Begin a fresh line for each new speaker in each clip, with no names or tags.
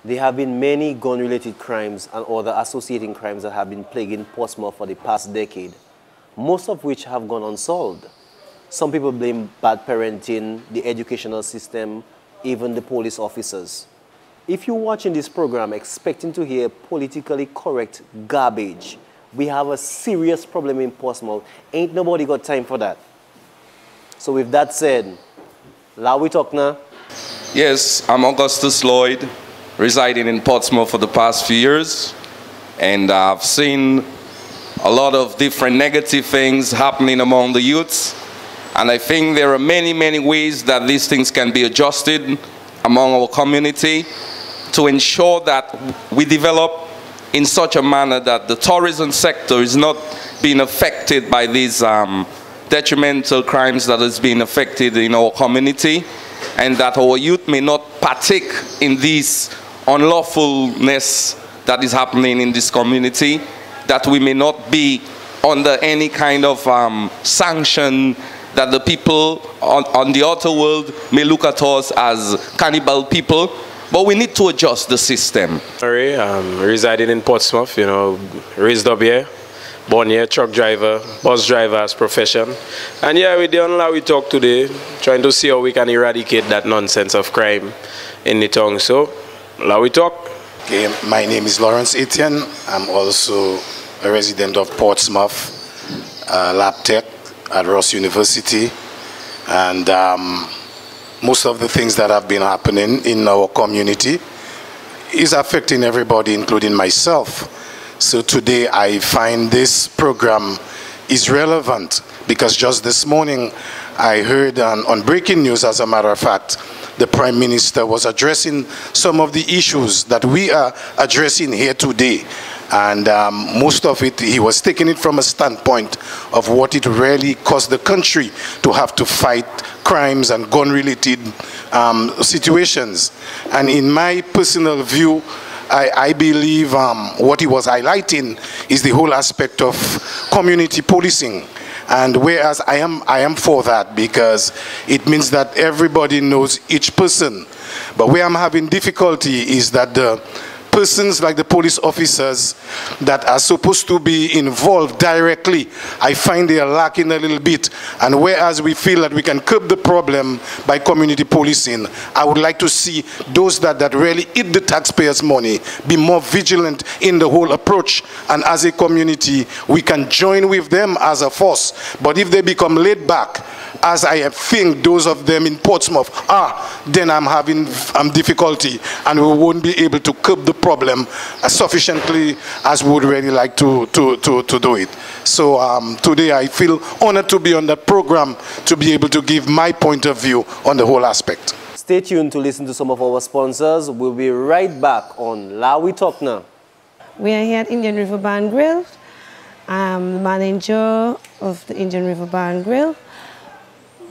There have been many gun-related crimes and other associating crimes that have been plaguing Portsmouth for the past decade, most of which have gone unsolved. Some people blame bad parenting, the educational system, even the police officers. If you're watching this program expecting to hear politically correct garbage, we have a serious problem in Portsmouth. Ain't nobody got time for that. So with that said, Lawi talk now.
Yes, I'm Augustus Lloyd, residing in Portsmouth for the past few years, and I've seen a lot of different negative things happening among the youths, and I think there are many, many ways that these things can be adjusted among our community to ensure that we develop in such a manner that the tourism sector is not being affected by these detrimental crimes that is being affected in our community, and that our youth may not partake in this unlawfulness that is happening in this community, that we may not be under any kind of sanction that the people on the outer world may look at us as cannibal people. But we need to adjust the system.
I'm residing in Portsmouth, you know, raised up here, born here, truck driver, bus driver as profession. And yeah, with the Lawi talk today, trying to see how we can eradicate that nonsense of crime in the town. So, Lawi talk.
Okay, my name is Lawrence Etienne. I'm also a resident of Portsmouth, lab tech at Ross University. And most of the things that have been happening in our community is affecting everybody, including myself. So today I find this program is relevant because just this morning I heard on breaking news, as a matter of fact, the Prime Minister was addressing some of the issues that we are addressing here today. And most of it, he was taking it from a standpoint of what it really cost the country to have to fight crimes and gun-related situations. And in my personal view, I believe what he was highlighting is the whole aspect of community policing. And whereas I am for that, because it means that everybody knows each person. But where I'm having difficulty is that the persons like the police officers that are supposed to be involved directly, I find they are lacking a little bit. And whereas we feel that we can curb the problem by community policing, I would like to see those that really eat the taxpayers' money be more vigilant in the whole approach. And as a community, we can join with them as a force. But if they become laid back, as I think those of them in Portsmouth are, then I'm having difficulty, and we won't be able to curb the problem as sufficiently as we would really like to do it. So today I feel honored to be on that program, to be able to give my point of view on the whole aspect.
Stay tuned to listen to some of our sponsors. We'll be right back on Lawi Talk now.
We are here at Indian River Bar and Grill. I'm the manager of the Indian River Bar and Grill.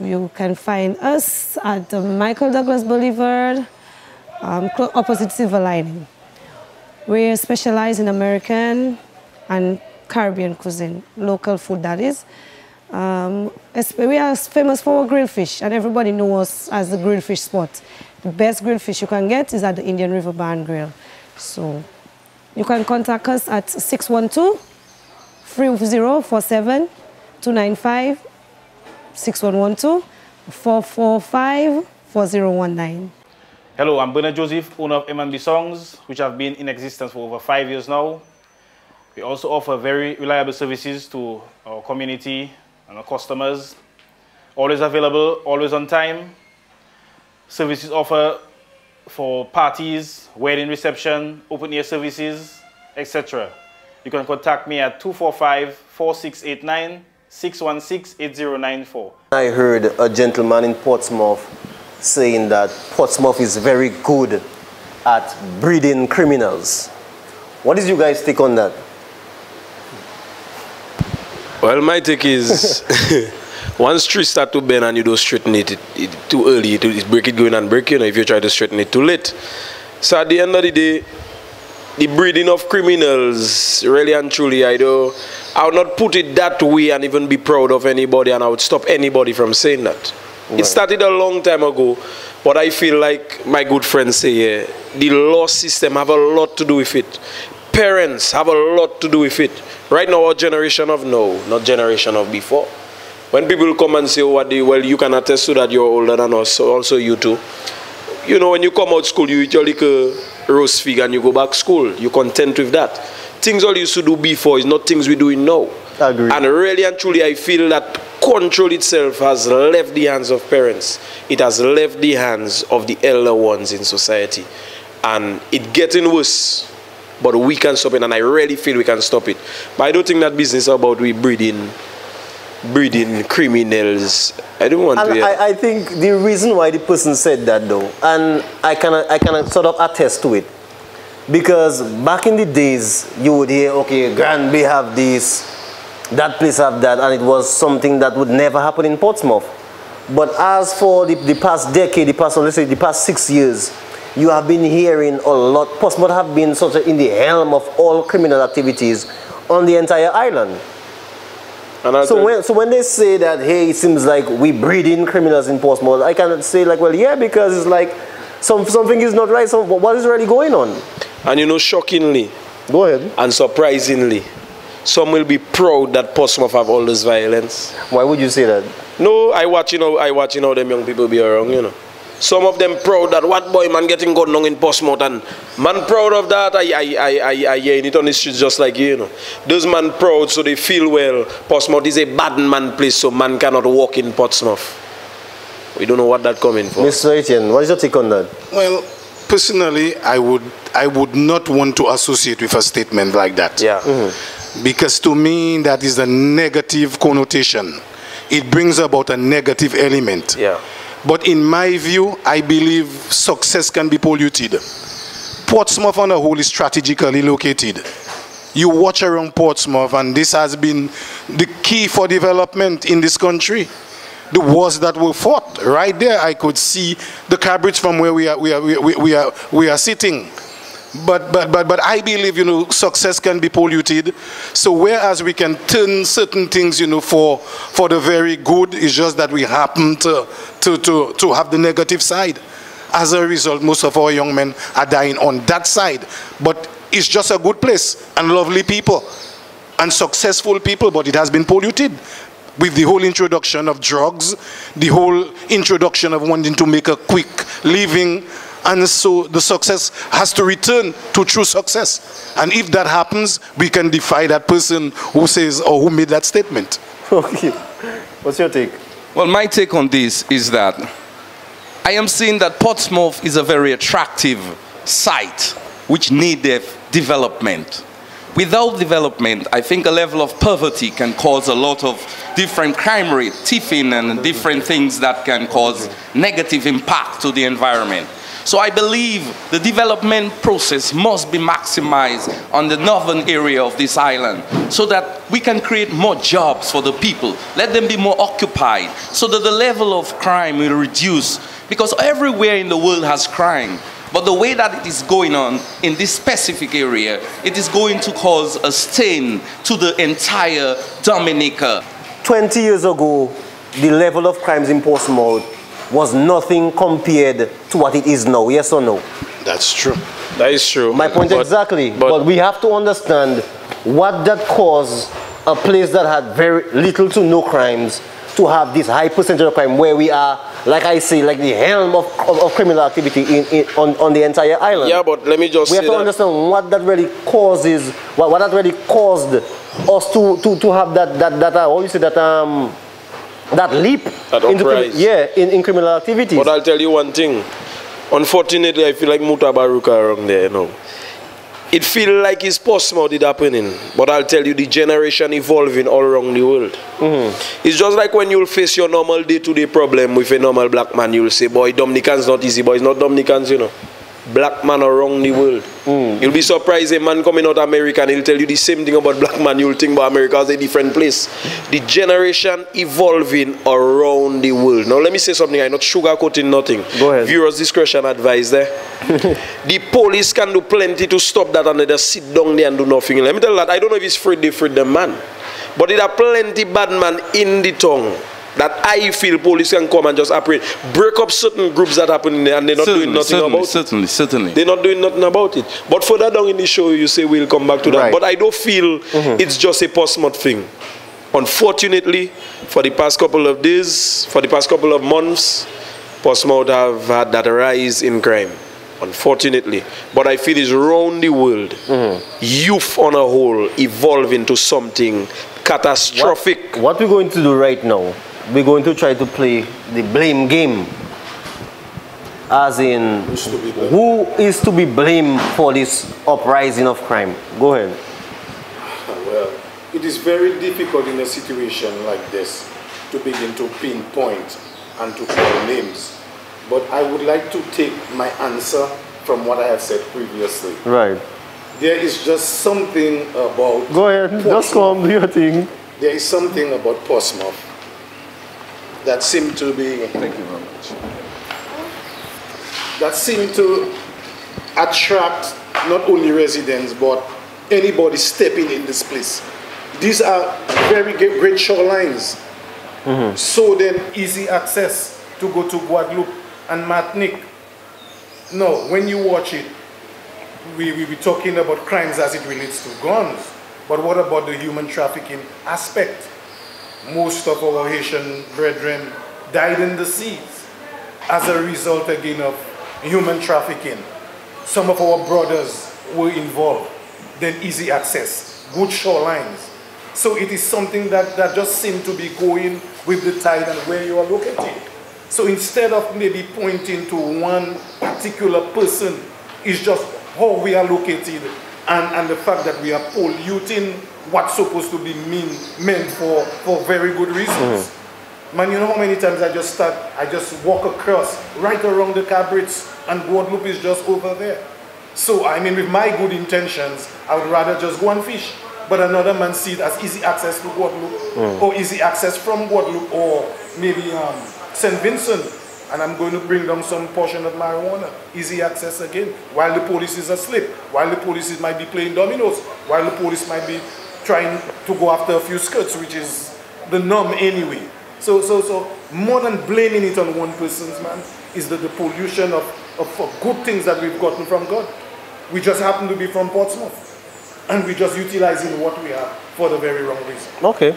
You can find us at Michael Douglas Boulevard, opposite Silver Lining. We specialize in American and Caribbean cuisine, local food that is. We are famous for our grilled fish, and everybody knows us as the grilled fish spot. The best grilled fish you can get is at the Indian River Bar and Grill. So you can contact us at 612-3047-295. 6112-445-4019.
Hello, I'm Bernard Joseph, owner of M&B Songs, which have been in existence for over 5 years now. We also offer very reliable services to our community and our customers. Always available, always on time. Services offered for parties, wedding reception, open air services, etc. You can contact me at 245-4689. 616-8094.
I heard a gentleman in Portsmouth saying that Portsmouth is very good at breeding criminals. What is you guys' take on that?
Well, my take is once trees start to bend and you don't straighten it too early, it break it going and break, you know, if you try to straighten it too late. So at the end of the day, the breeding of criminals, really and truly, I would not put it that way and even be proud of anybody, and I would stop anybody from saying that. Right. It started a long time ago, But I feel like my good friends say, the law system have a lot to do with it. Parents have a lot to do with it. Right now, our generation of now, not generation of before. When people come and say, well, you can attest to that, you're older than us, so also you too. You know, when you come out of school, you eat your little roast fig and you go back to school. You're content with that. Things all you used to do before is not things we're doing now.
I agree.
And really and truly, I feel that control itself has left the hands of parents. It has left the hands of the elder ones in society. And it's getting worse. But we can stop it, and I really feel we can stop it. But I don't think that business about we breeding criminals. I don't want to.
I think the reason why the person said that, though, and I can sort of attest to it, because back in the days you would hear, okay, Granby have this, that place have that, and it was something that would never happen in Portsmouth. But as for the past decade, let's say the past 6 years, you have been hearing a lot. Portsmouth have been sort of in the helm of all criminal activities on the entire island. So when they say that, hey, it seems like we breed in criminals in Portsmouth, I can say like, well, yeah, because it's like something is not right. So what is really going on?
And you know, shockingly,
go ahead,
and surprisingly, some will be proud that Portsmouth have all this violence.
Why would you say that?
No, I watch how them young people be around, you know. Some of them proud that what boy man getting gone on in Portsmouth, and man proud of that. I hear it on the streets just like you know. Those man proud so they feel well. Portsmouth is a bad man place, so man cannot walk in Portsmouth. We don't know what that coming for.
Mr. Etienne, what is your take on that?
Well, personally, I would not want to associate with a statement like that.
Yeah.
Because to me, that is a negative connotation. It brings about a negative element.
Yeah.
But in my view, I believe success can be polluted. Portsmouth on the whole is strategically located. You watch around Portsmouth, and this has been the key for development in this country. The wars that were fought, right there, I could see the cabrits from where we are sitting. But I believe, you know, success can be polluted. So whereas we can turn certain things, you know, for the very good, it's just that we happen to have the negative side. As a result, most of our young men are dying on that side. But it's just a good place and lovely people and successful people, but it has been polluted with the whole introduction of drugs, the whole introduction of wanting to make a quick living. And so the success has to return to true success. And if that happens, we can defy that person who says or who made that statement.
Okay. What's your take?
Well, my take on this is that I am seeing that Portsmouth is a very attractive site which needed development. Without development, I think a level of poverty can cause a lot of different crime rate, thieving, and different things that can cause negative impact to the environment. So I believe the development process must be maximized on the northern area of this island so that we can create more jobs for the people. Let them be more occupied so that the level of crime will reduce, because everywhere in the world has crime. But the way that it is going on in this specific area, it is going to cause a stain to the entire Dominica.
20 years ago, the level of crimes in Portsmouth was nothing compared to what it is now, yes or no?
That's true.
That is true.
My point exactly. But we have to understand what that caused a place that had very little to no crimes to have this high percentage of crime, where we are, like I say, like the helm of criminal activity on the entire island.
Yeah, but let me just say
we have to understand what that really causes, what that really caused us to have that leap in criminal activities.
But I'll tell you one thing. Unfortunately, I feel like Mutabaruka around there, you know. It feels like it's Portsmouth it happening, but I'll tell you, the generation evolving all around the world. It's just like when you'll face your normal day-to-day problem with a normal black man, you'll say, boy, Dominican's not easy, boy, it's not Dominicans, you know. Black man around the world. You'll be surprised a man coming out of America and he'll tell you the same thing about black man. You'll think about America as a different place. The generation evolving around the world. Now let me say something. I'm not sugarcoating nothing.
Go ahead.
Viewers' discretion advised there. The police can do plenty to stop that and they just sit down there and do nothing. Let me tell you that. I don't know if it's free, they free them man. But there are plenty bad man in the town that I feel police can come and just operate, break up certain groups that happen in there and they're not doing nothing about it.
Certainly.
They're not doing nothing about it. But further down in the show, you say we'll come back to that.
Right.
But I don't feel it's just a Portsmouth thing. Unfortunately, for the past couple of days, for the past couple of months, Portsmouth have had that rise in crime. Unfortunately. But I feel it's around the world, youth on a whole evolve into something catastrophic.
What we're going to do right now, we're going to try to play the blame game. As in, who is to be blamed for this uprising of crime? Go ahead.
Well, it is very difficult in a situation like this to begin to pinpoint and to call names. But I would like to take my answer from what I have said previously.
Right.
There is just something about...
Go ahead, just come, do your thing.
There is something about Portsmouth that seemed to be...
Thank you very much.
That seemed to attract not only residents, but anybody stepping in this place. These are very great shorelines. So then easy access to go to Guadeloupe and Martinique. No, when you watch it, we be talking about crimes as it relates to guns, but what about the human trafficking aspect? Most of our Haitian brethren died in the seas as a result again of human trafficking. Some of our brothers were involved. Then easy access, good shorelines. So it is something that just seems to be going with the tide and where you are located. So instead of maybe pointing to one particular person, it's just how we are located and the fact that we are polluting what's supposed to be meant for very good reasons. Man, you know how many times I just walk across right around the Cabrits and Guadeloupe is just over there. So I mean, with my good intentions, I would rather just go and fish. But another man sees it as easy access to Guadeloupe or easy access from Guadeloupe or maybe St. Vincent, and I'm going to bring them some portion of marijuana. Easy access again, while the police is asleep, while the police might be playing dominoes, while the police might be trying to go after a few skirts, which is the norm anyway. So more than blaming it on one person's man, is the pollution of good things that we've gotten from God. We just happen to be from Portsmouth, and we're just utilizing what we have for the very wrong reason.
Okay.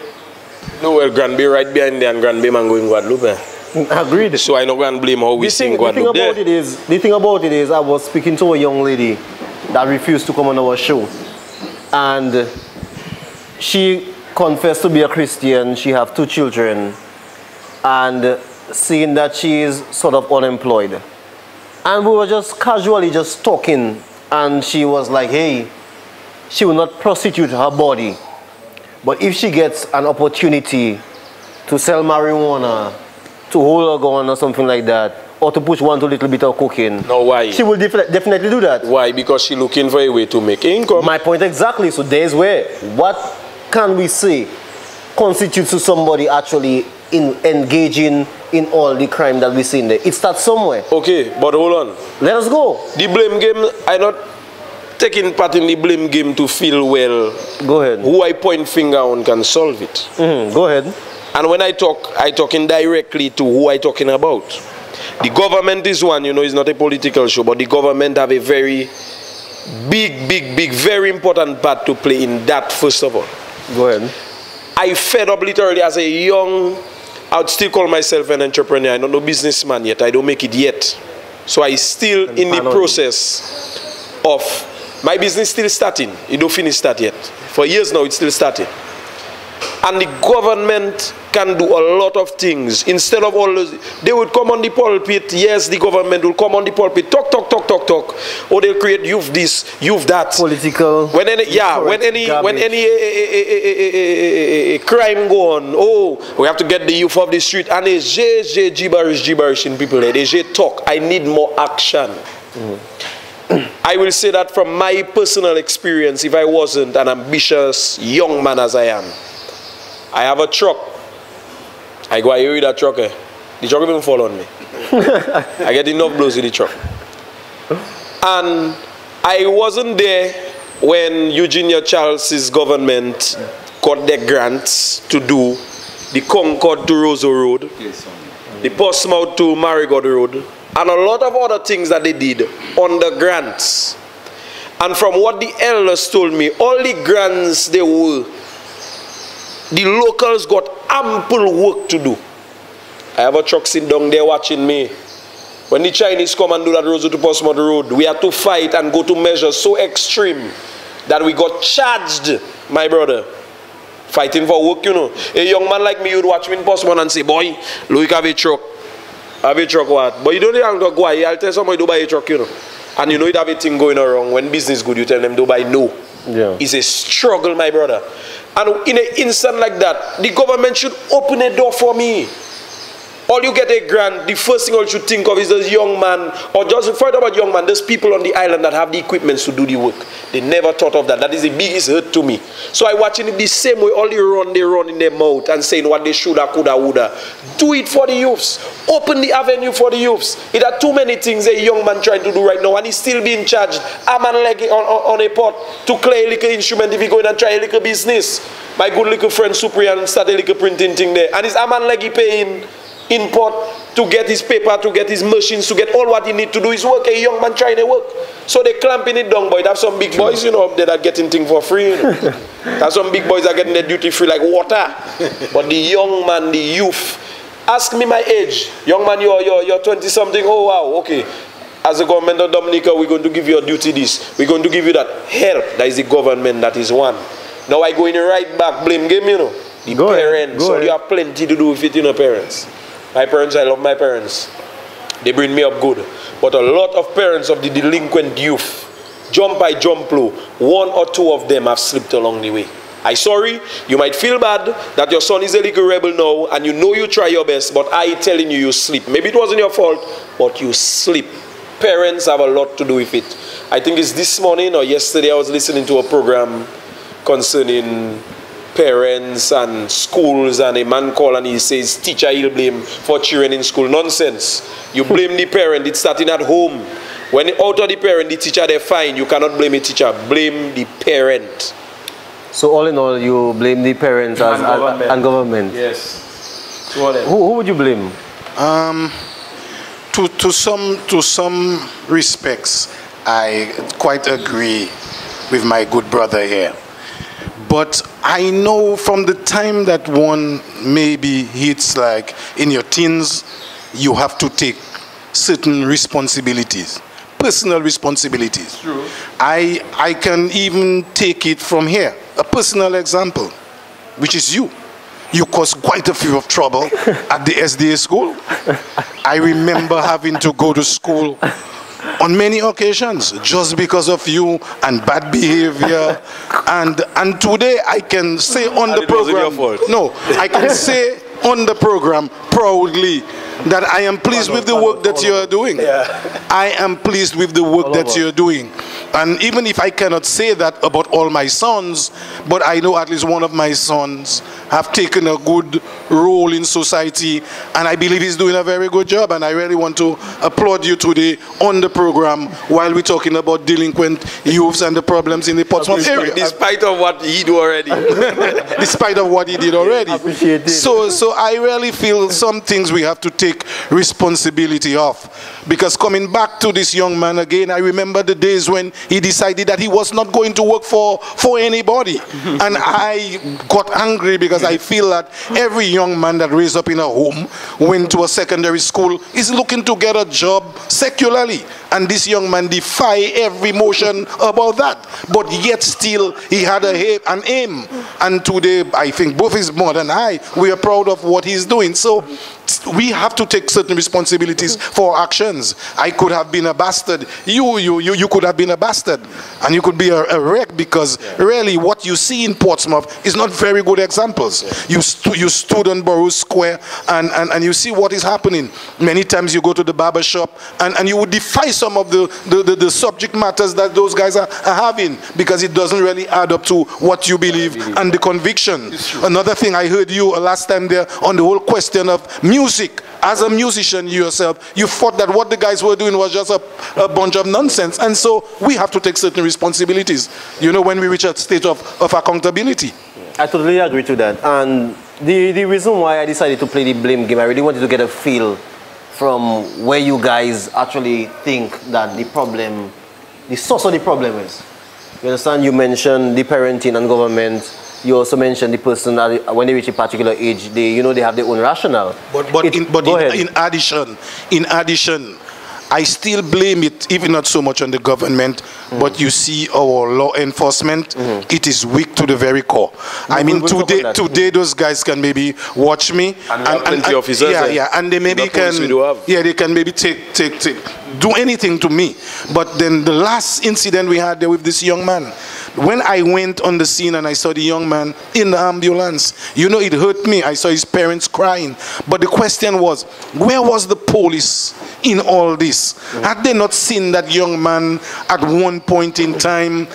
No, well, Granby right behind there and Granby man going Guadeloupe.
Agreed.
So I know go and blame how we sing Guadeloupe.
The thing about it is, I was speaking to a young lady that refused to come on our show. And she confessed to be a Christian. She have 2 children. And seeing that she is sort of unemployed. And we were just casually just talking. And she was like, hey, she will not prostitute her body. But if she gets an opportunity to sell marijuana, to hold a gun or something like that, or to push one to a little bit of cocaine.
No, why?
She will definitely do that.
Why? Because she's looking for a way to make income.
My point exactly. So there's where, what can we say constitutes to somebody actually engaging in all the crime that we see in there? It starts somewhere.
Okay, but hold on.
Let us go.
The blame game, I'm not taking part in the blame game to feel well.
Go ahead.
Who I point finger on can solve it.
Go ahead.
And when I talk indirectly to who I talking about. The government is one, you know, it's not a political show, but the government have a very big, very important part to play in that, first of all.
Go ahead.
I fed up literally as a young, I would still call myself an entrepreneur. I'm not a businessman yet. I don't make it yet. So I still in the process of, my business still starting. It don't finish that yet. For years now, it's still starting. And the government can do a lot of things. Instead of all those, they would come on the pulpit. Yes, the government will come on the pulpit, talk. Or they'll create youth this, youth that.
Political.
When any crime go on, oh, we have to get the youth off the street. And they gibberish in people. They talk. I need more action. I will say that from my personal experience, if I wasn't an ambitious young man as I am, I have a truck. I go here with that truck. The truck even fall on me. I get enough blows with the truck. And I wasn't there when Eugenia Charles's government got their grants to do the Concord to Roseau Road, the Portsmouth to Marigot Road, and a lot of other things that they did on the grants. And from what the elders told me, all the grants they were, the locals got ample work to do. I have a truck sitting down there watching me. When the Chinese come and do that Roseau to Portsmouth Road, we had to fight and go to measures so extreme that we got charged, my brother. Fighting for work, you know. A young man like me would watch me in Portsmouth and say, boy, look, have a truck. Have a truck what? But you don't have to go. I'll tell somebody to buy a truck, you know. And you know it have a thing going wrong. When business good, you tell them to buy no.
Yeah.
It's a struggle, my brother. And in an instant like that, the government should open a door for me. All you get a grant, the first thing you should think of is this young man, or just forget about young man, there's people on the island that have the equipment to do the work. They never thought of that. That is the biggest hurt to me. So I watching it the same way, all they run in their mouth and saying what they shoulda, coulda, woulda. Do it for the youths. Open the avenue for the youths. It are too many things a young man trying to do right now, and he's still being charged arm and leg on a pot to play a little instrument if he go in and try a little business. My good little friend Supriyan started a little printing thing there, and his arm and leg he paying import to get his paper, to get his machines, to get all what he need to do is work. A young man trying to work. So they clamping it down, boy. They have some big boys, you know, up there that getting things for free. You know. There's some big boys that getting their duty free like water. But the young man, the youth, ask me my age. Young man, you're 20 something. Oh wow, okay. As a government of Dominica, we're going to give you a duty this. We're going to give you that help. That is the government, that is one. Now I go in the right back blame game, you know. The parents. So you have plenty to do with it, you know, parents. My parents, I love my parents. They bring me up good. But a lot of parents of the delinquent youth, jump by jump low, one or two of them have slipped along the way. I'm sorry, you might feel bad that your son is a little rebel now and you know you try your best, but I telling you, you slip. Maybe it wasn't your fault, but you slip. Parents have a lot to do with it. I think it's this morning or yesterday I was listening to a program concerning parents and schools, and a man called and he says teacher he'll blame for children in school. Nonsense. You blame the parent. It's starting at home. When out of the parent, the teacher they're fine. You cannot blame a teacher. Blame the parent.
So all in all, you blame the parents and government.
Yes.
Who would you blame?
To some respects, I quite agree with my good brother here. But I know from the time that one maybe hits like in your teens, you have to take certain responsibilities, personal responsibilities.
True.
I can even take it from here, a personal example, which is you. You caused quite a few of trouble at the SDA school. I remember having to go to school on many occasions just because of you and bad behavior, and today I can say on the program, no, I can say on the program proudly that I am pleased with the work that you are doing. I am pleased with the work that you're doing. And even if I cannot say that about all my sons, but I know at least one of my sons have taken a good role in society, and I believe he's doing a very good job, and I really want to applaud you today on the program while we're talking about delinquent youths and the problems in the Portsmouth area.
Despite of what he do already.
Despite of what he did already.
Appreciate it.
So I really feel some things we have to take responsibility of. Because coming back to this young man again, I remember the days when he decided that he was not going to work for anybody. And I got angry because I feel that every young man that raised up in a home, went to a secondary school, is looking to get a job secularly. And this young man defied every motion about that. But yet still, he had an aim. And today, I think both his mother and I, we are proud of what he's doing. So we have to take certain responsibilities for our actions. I could have been a bastard. You could have been a bastard. And you could be a wreck, because really what you see in Portsmouth is not very good examples. You stood on Borough Square and you see what is happening. Many times you go to the barber shop and you would defy some of the subject matters that those guys are having, because it doesn't really add up to what you believe and the conviction. Another thing I heard you last time there on the whole question of music. As a musician yourself, you thought that what the guys were doing was just a bunch of nonsense. And so we have to take certain responsibilities, you know, when we reach a state of accountability.
I totally agree to that. And the reason why I decided to play the blame game, I really wanted to get a feel from where you guys actually think that the source of the problem is. You understand? You mentioned the parenting and government. You also mentioned the person that when they reach a particular age, they have their own rationale.
In addition, I still blame it, even not so much on the government, but you see our law enforcement, it is weak to the very core. I mean, today those guys can maybe watch me.
And plenty of officers.
Yeah, and they maybe they can maybe do anything to me. But then the last incident we had there with this young man, when I went on the scene and I saw the young man in the ambulance, it hurt me. I saw his parents crying. But the question was, where was the police in all this? Had they not seen that young man at one point in time?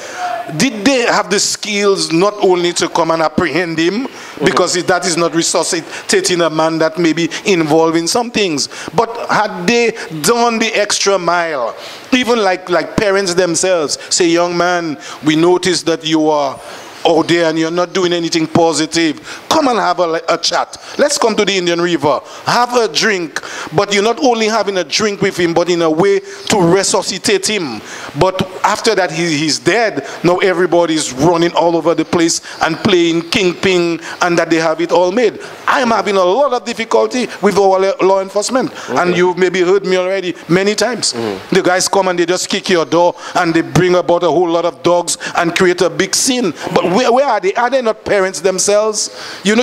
Did they have the skills not only to come and apprehend him, because that is not resuscitating a man that may be involved in some things, but had they done the extra mile, even like parents themselves say, young man, we noticed that you are out there and you're not doing anything positive, come and have a chat. Let's come to the Indian River, have a drink. But you're not only having a drink with him, but in a way to resuscitate him. But after that he's dead, now everybody's running all over the place and playing kingpin, and that they have it all made. I'm having a lot of difficulty with our law enforcement, and you've maybe heard me already many times. The guys come and they just kick your door and they bring about a whole lot of dogs and create a big scene. But where are they? Are they not parents themselves? You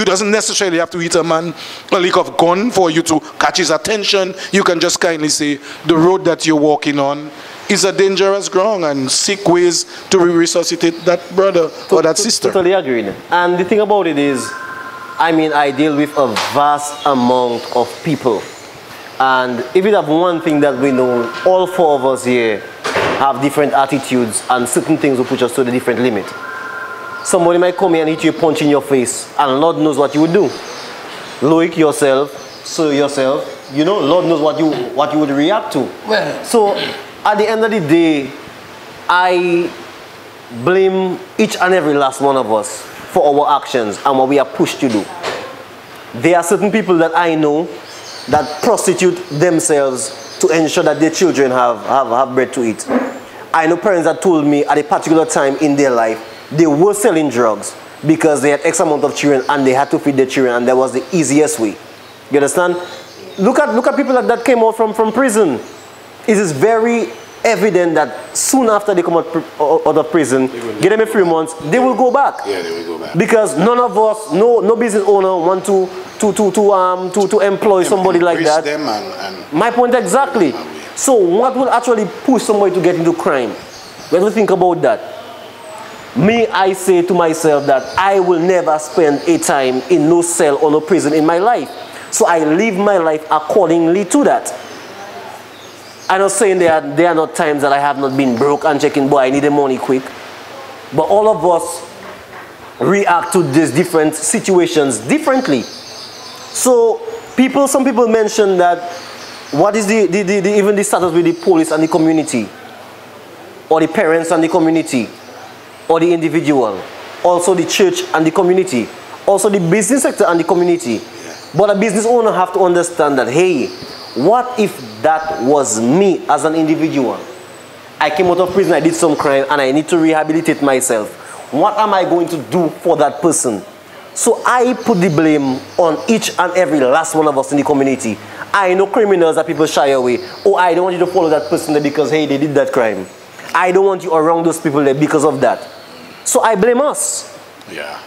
doesn't necessarily have to hit a man a lick of gun for you to catch his attention. You can just kindly say, the road that you're walking on is a dangerous ground, and seek ways to resuscitate that brother or that sister.
Totally agreed. And the thing about it is, I deal with a vast amount of people. And if you have one thing that we know, all four of us here have different attitudes, and certain things will push us to the different limit. Somebody might come here and hit you a punch in your face, and Lord knows what you would do. Loic yourself, yourself, Lord knows what you would react to.
Well,
so at the end of the day, I blame each and every last one of us for our actions and what we are pushed to do. There are certain people that I know that prostitute themselves to ensure that their children have bread to eat. I know parents that told me at a particular time in their life they were selling drugs because they had X amount of children and they had to feed their children, and that was the easiest way. You understand? Look at people that came out from prison. It is very evident that soon after they come out of prison, give them a few months, they will go back.
Yeah, they will go back.
Because none of us, no business owner want to employ somebody like that.
Them and
my point exactly. So what will actually push somebody to get into crime? We have to think about that. Me, I say to myself that I will never spend a time in no cell or no prison in my life. So I live my life accordingly to that. I'm not saying there are not times that I have not been broke and checking, boy, I need the money quick. But all of us react to these different situations differently. So some people mention that what is even the status with the police and the community, or the parents and the community, or the individual, also the church and the community, also the business sector and the community. But a business owner have to understand that, hey, what if that was me as an individual? I came out of prison, I did some crime, and I need to rehabilitate myself. What am I going to do for that person? So I put the blame on each and every last one of us in the community. I know criminals that people shy away. Oh, I don't want you to follow that person there because, hey, they did that crime. I don't want you around those people there because of that. So I blame us.
Yeah,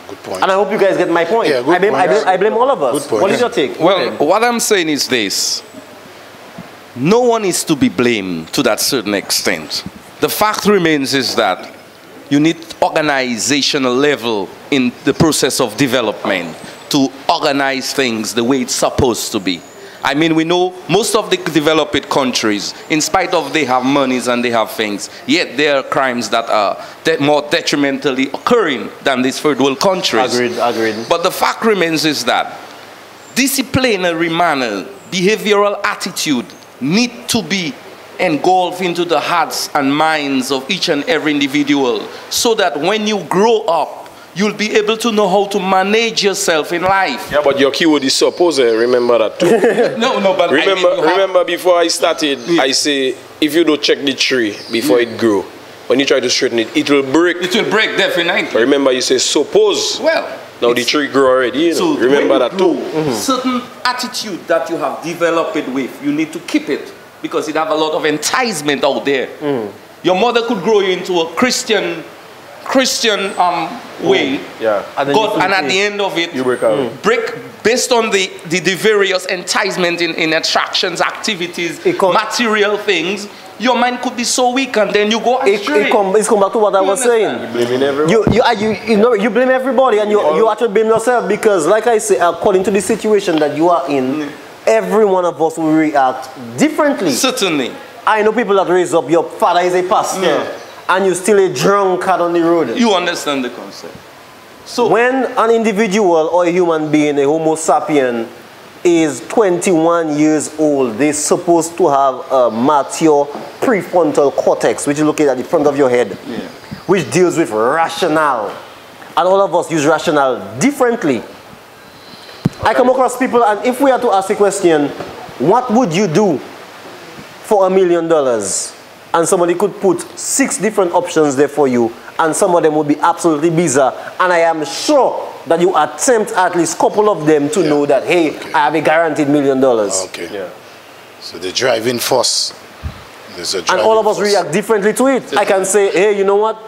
good point.
And I hope you guys get my point.
Yeah,
I blame all of us. What is your take?
Well, what I'm saying is this. No one is to be blamed to that certain extent. The fact remains is that you need organizational level in the process of development to organize things the way it's supposed to be. I mean, we know most of the developed countries, in spite of they have monies and they have things, yet there are crimes that are more detrimentally occurring than these third world countries.
Agreed.
But the fact remains is that disciplinary manner, behavioral attitude need to be engulfed into the hearts and minds of each and every individual, so that when you grow up, you'll be able to know how to manage yourself in life.
Yeah, but your keyword is suppose, remember that too.
No, but
remember before I started, I say, if you don't check the tree before it grow, when you try to straighten it, it will break.
It will break, definitely.
But remember, you say suppose.
Well,
now the tree grow already, you know.
So
Remember that too.
Certain attitude that you have developed it with, you need to keep it because it have a lot of enticement out there. Your mother could grow you into a Christian way.
Yeah.
And at the end of it,
you break out.
Break based on the various enticement in attractions, activities, material things. Your mind could be so weak, and then you go astray.
It's come back to what I was saying.
You blaming everybody.
You blame everybody, and you actually blame yourself because, like I say, according to the situation that you are in, every one of us will react differently.
Certainly.
I know people that raise up. Your father is a pastor, and you're still a drunkard on the road.
You understand the concept. So
when an individual or a human being, a Homo sapien, is 21 years old, they're supposed to have a mature prefrontal cortex, which is located at the front of your head, which deals with rationale. And all of us use rationale differently. I come across people, and if we had to ask a question, what would you do for $1 million? And somebody could put 6 different options there for you, and some of them would be absolutely bizarre. And I am sure that you attempt at least a couple of them to know that, hey, I have a guaranteed $1 million.
Okay. Yeah. So the driving force.
And all of us react differently to it. I can say, hey, you know what?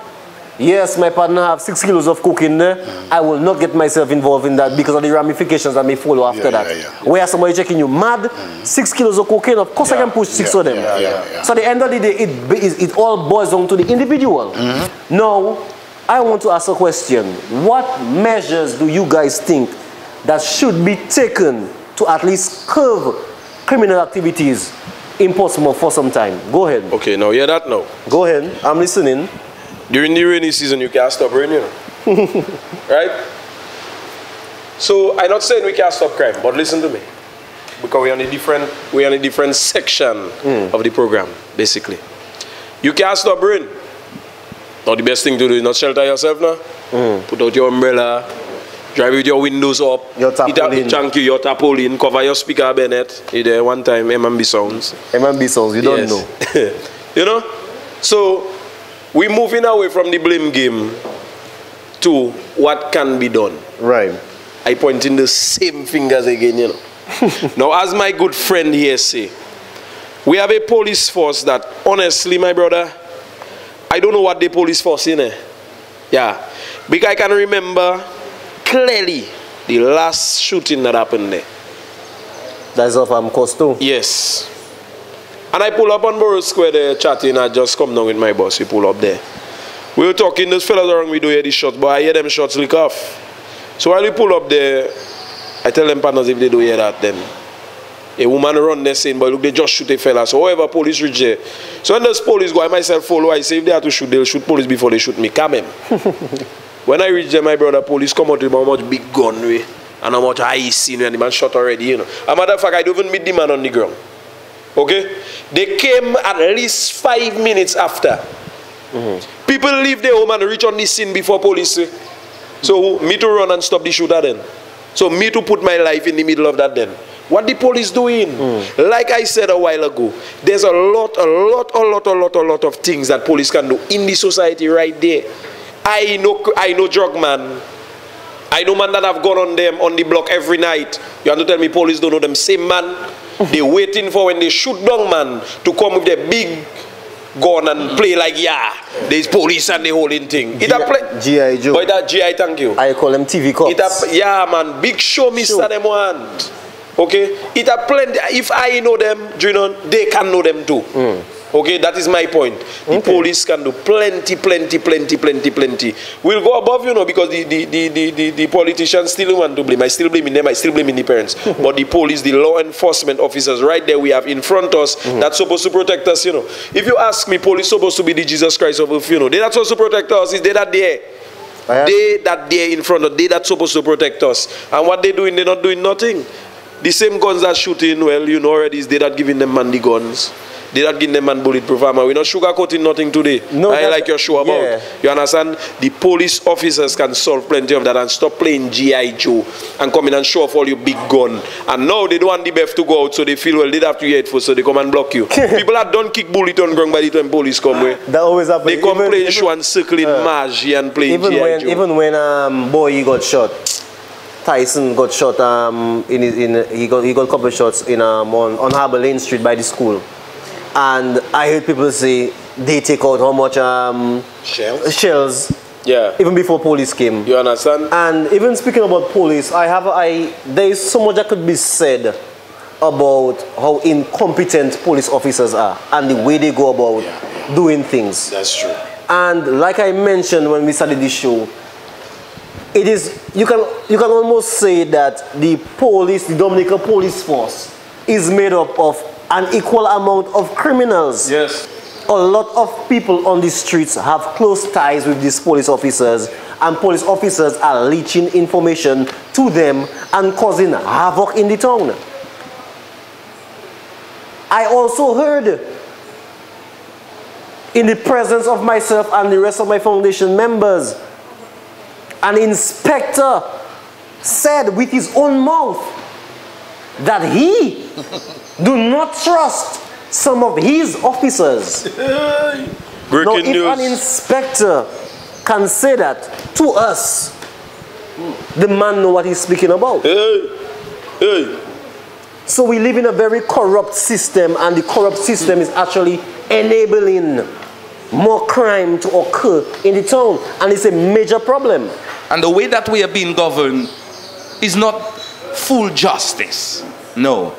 Yes, my partner have 6 kilos of coke in there. I will not get myself involved in that because of the ramifications that may follow after that. Where somebody checking you mad, 6 kilos of cocaine, of course I can push 6 of them. So at the end of the day, it all boils down to the individual. Now, I want to ask a question. What measures do you guys think that should be taken to at least curb criminal activities in Portsmouth for some time? Go ahead.
Okay, now hear that now.
Go ahead. I'm listening.
During the rainy season, you can't stop rain, you know. Right? So, I'm not saying we can't stop crime, but listen to me. Because we're on a different section of the program, basically. You can't stop rain. Now, the best thing to do is not shelter yourself now. Put out your umbrella, drive with your windows up,
your
tarpaulin, cover your speaker Bennett. You there one time, M&B sounds.
M&B sounds, you don't know.
You know? So, we're moving away from the blame game to what can be done.
Right.
I point in the same fingers again, you know. Now, as my good friend here say, we have a police force that, honestly, my brother, I don't know what the police force is, yeah. Because I can remember clearly the last shooting that happened there.
That's of Costo?
Yes. And I pull up on Borough Square there chatting. I just come down with my boss. We pull up there. We were talking, those fellas around me do hear the shots, but I hear them shots lick off. So while we pull up there, I tell them partners if they do hear that, then a woman run there saying, but look, they just shoot a fella. So however, police reach there. So when those police go, I myself follow. I say if they have to shoot, they'll shoot police before they shoot me. Come in. When I reach there, my brother, police come out with how much big gun we and how much I seen when the man shot already, you know. As a matter of fact, I don't even meet the man on the ground. Okay? They came at least 5 minutes after. People leave their home and reach on the scene before police. So me to run and stop the shooter then. So me to put my life in the middle of that then. What the police doing? Like I said a while ago, there's a lot of things that police can do in the society right there. I know drug man. I know man that have gone on them on the block every night. You want to tell me police don't know them same man? They waiting for when they shoot down man to come with their big gun and play like there's police and the whole thing.
G.I. Joe.
Boy, that G.I. thank you.
I call them TV cops.
Yeah man, big show Mr. Them want. Okay? It are plenty. If I know them, they can know them too. Okay, that is my point. The police can do plenty. We'll go above, because the politicians still want to blame. I still blaming them, I still blaming the parents. But the police, the law enforcement officers right there we have in front of us, that's supposed to protect us, If you ask me, police supposed to be the Jesus Christ of earth, they're not supposed to protect us, they that there. They that there in front of, they that's supposed to protect us. And what they doing, they're not doing nothing. The same guns that shooting, well, already is they that giving them man the guns. They not giving them man bulletproof armor. We're not sugarcoating nothing today.
No,
I like your show about.
Yeah.
You understand? The police officers can solve plenty of that and stop playing G.I. Joe and come in and show off all your big gun. And now they don't want the BF to go out, so they feel well, they'd have to hear it first, so they come and block you. People that don't kick bullet on ground by the time police come where.
That always happens.
They come playing show and circling Margie and playing G.I. Joe.
Even when Boy got shot, Tyson got shot he got a couple of shots in on Harbour Lane Street by the school, and I heard people say they take out how much shells.
Yeah.
Even before police came.
You understand?
And even speaking about police, there is so much that could be said about how incompetent police officers are and the way they go about doing things.
That's true.
And like I mentioned when we started this show, it is, you can almost say that the Dominica police force is made up of an equal amount of criminals.
Yes.
A lot of people on the streets have close ties with these police officers, and police officers are leaching information to them and causing havoc in the town. I also heard, in the presence of myself and the rest of my foundation members, an inspector said with his own mouth that he do not trust some of his officers. Now, if an inspector can say that to us, the man know what he's speaking about. So we live in a very corrupt system, and the corrupt system is actually enabling more crime to occur in the town, and it's a major problem.
And the way that we are being governed is not full justice. No.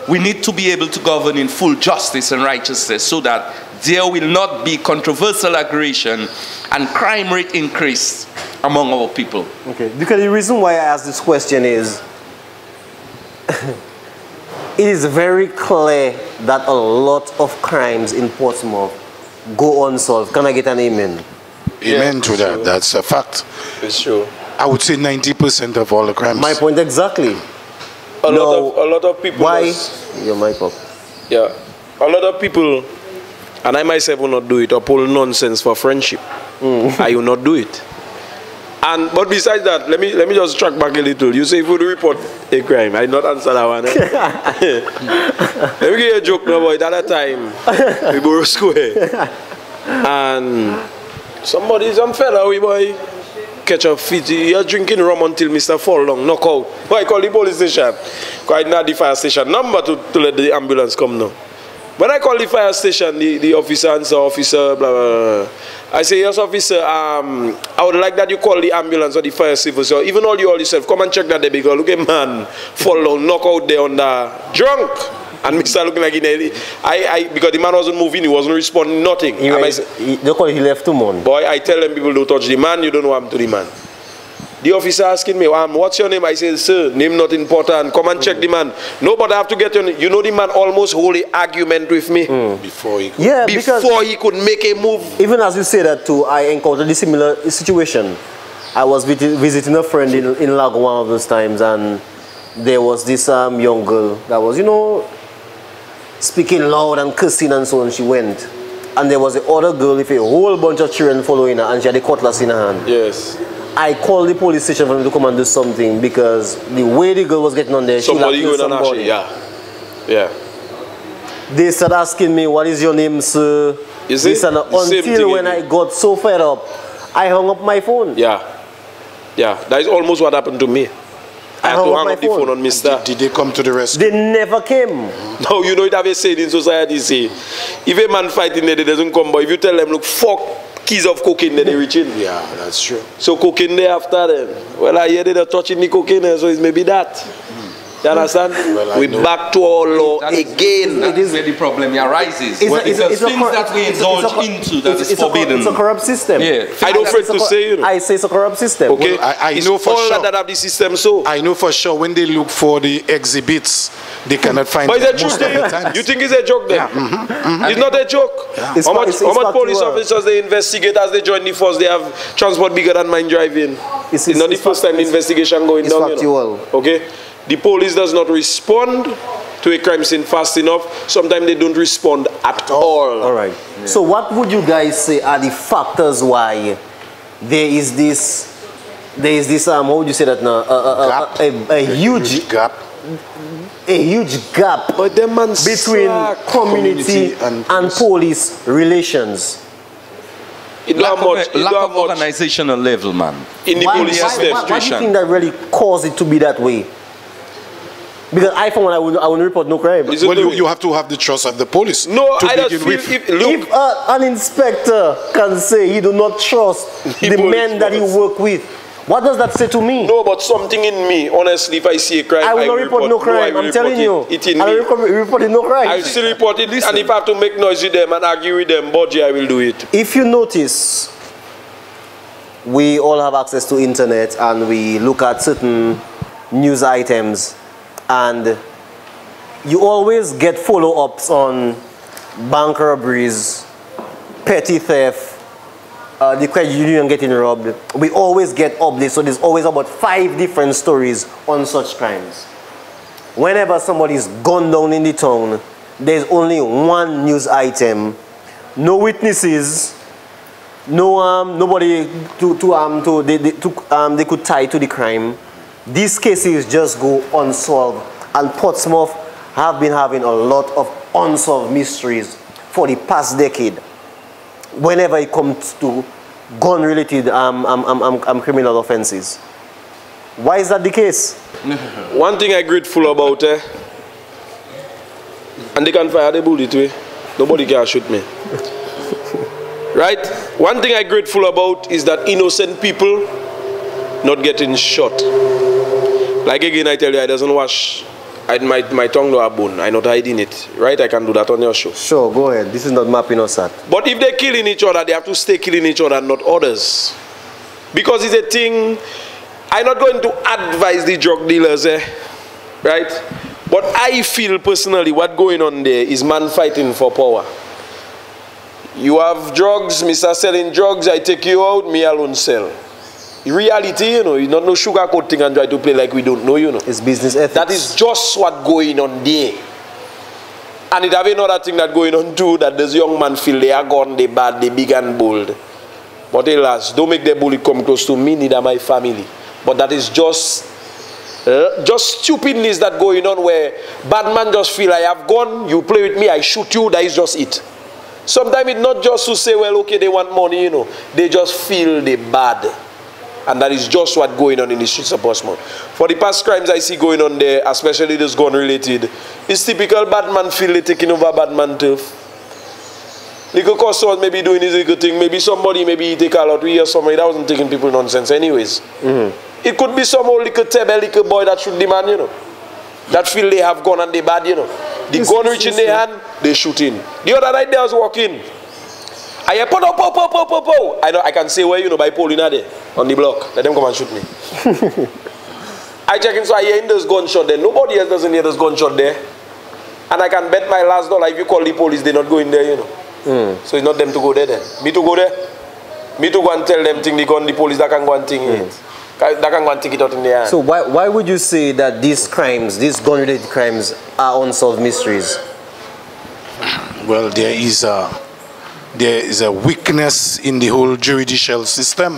We need to be able to govern in full justice and righteousness so that there will not be controversial aggression and crime rate increase among our people.
Okay, because the reason why I asked this question is it is very clear that a lot of crimes in Portsmouth go unsolved. Can I get an amen?
Amen to that. That's a fact.
It's true.
I would say 90% of all the crimes.
My point exactly.
A lot of people.
Why? Your mic up.
Yeah. A lot of people, and I myself will not do it, or pull nonsense for friendship. I will not do it. But besides that, let me just track back a little. You say if you report a crime, I not answer that one. Let me give you a joke now, boy. At that time, we borrow square. And some fella, boy, catch a fit. You're drinking rum until Mr. Fall down, knock out. Why call the police station? Because I not the fire station number to let the ambulance come now. When I call the fire station, the officer answer, officer, blah, blah, blah. I say, yes, officer, I would like that you call the ambulance or the fire service, or even all yourself, come and check that there, because look at man, fall down, knock out there on the drunk. And Mr. looking like because the man wasn't moving, he wasn't responding, nothing.
He left too much.
Boy, I tell them people don't touch the man, you don't know what happened to the man. The officer asking me, what's your name? I say, sir, name not important. Come and check the man. No, but I have to get your name. You know the man almost hold an argument with me.
Before he could.
Yeah,
before he could make a move.
Even as you say that too, I encountered a similar situation. I was visiting a friend in Lago one of those times, and there was this young girl that was, speaking loud and cursing and so on. She went. And there was the other girl with a whole bunch of children following her, and she had a cutlass in her hand.
Yes.
I called the police station for them to come and do something, because the way the girl was getting on there,
somebody
she killed somebody.
Yeah.
They started asking me, what is your name, sir?
You see?
Until when I got so fed up, I hung up my phone.
Yeah. That is almost what happened to me. I had to hang up the phone on Mr.
Did they come to the rescue?
They never came.
No, you know it have a saying in society, say, if a man fighting there, they doesn't come, but if you tell them, look, fuck, keys of cocaine, then they reach in.
Yeah, that's true.
So cocaine there after them. Well, I hear they're touching the cocaine, so it's maybe that. You understand? Well, we back to our law again.
That is where the problem arises. Because things that we indulge into that is forbidden.
It's a corrupt system.
Yeah. I don't afraid to say,
I say it's a corrupt system.
Okay.
Well, I know for
all
sure
that have the system so.
I know for sure when they look for the exhibits, they cannot find
but
them
is
most
that
of the
true?
times.
You think it's a joke then?
Yeah.
It's not a joke.
Yeah.
How much police officers they investigate as they join the force? They have transport bigger than mine driving. It's not the first time the investigation going down.
Factual.
Okay? The police does not respond to a crime scene fast enough, sometimes they don't respond at all.
All right. Yeah. So what would you guys say are the factors why there is this, how would you say that now? A huge
gap.
A huge gap
but
between community and police relations.
Lack of organizational level, man.
In the police system.
Why do you think that really caused it to be that way? Because I, for one, I will report no crime.
Well, you have to have the trust of the police.
No,
to
I don't
begin
feel
with.
if
an inspector can say he do not trust the men that he work with, what does that say to me?
No, but something in me, honestly, if I see a crime,
I will not report no crime.
No,
I'm telling you.
I
will report no crime.
I will still report it, and if I have to make noise with them and argue with them, budgie, I will do it.
If you notice, we all have access to internet and we look at certain news items, and you always get follow-ups on bank robberies, petty theft, the credit union getting robbed. We always get updates, so there's always about 5 different stories on such crimes. Whenever somebody is gunned down in the town, there's only one news item, no witnesses, nobody they could tie to the crime. These cases just go unsolved, and Portsmouth have been having a lot of unsolved mysteries for the past decade. Whenever it comes to gun-related criminal offenses. Why is that the case?
One thing I'm grateful about, and they can fire the bullet way, nobody can shoot me. Right? One thing I'm grateful about is that innocent people not getting shot. Like again, I tell you, I doesn't wash. My tongue no a bone. I'm not hiding it. Right? I can do that on your show.
Sure, go ahead. This is not mapping us at.
But if they're killing each other, they have to stay killing each other, not others. Because it's a thing, I'm not going to advise the drug dealers, right? But I feel personally what going on there is man fighting for power. You have drugs, Mr. Selling drugs, I take you out, me alone sell. Reality, you know, you don't know sugarcoat thing and try to play like we don't know, you know.
It's business ethics.
That is just what going on there. And it have another thing that going on too, that this young man feel they are gone, they bad, they big and bold. But alas, don't make the bullet come close to me, neither my family. But that is just stupidness that going on where bad man just feel I have gone, you play with me, I shoot you, that is just it. Sometimes it's not just to say, well, okay, they want money, you know. They just feel they bad. And that is just what going on in the streets of Portsmouth. For the past crimes I see going on there, especially this gun-related, it's typical bad man feel they taking over bad man turf. Little customers maybe doing his little thing. Maybe somebody, maybe he take a lot. We hear somebody that wasn't taking people nonsense anyways. It could be some old little table, little boy that shoot the man, you know. That feel they have gun and they bad, you know. The gun reach in their hand, they shoot in. The other night they was walking. I hear, po. I know I can say where, you know, by Paul in there on the block. Let them come and shoot me. I check in, so I hear in this gunshot there. Nobody else doesn't hear this gunshot there. And I can bet my last dollar if you call the police, they're not going there, you know. So it's not them to go there then. Me to go there. Me to go and tell them thing, the police that can go and think it. That can go and take it out in their hand.
So why would you say that these crimes, these gun-related crimes, are unsolved mysteries?
Well, there is a weakness in the whole judicial system.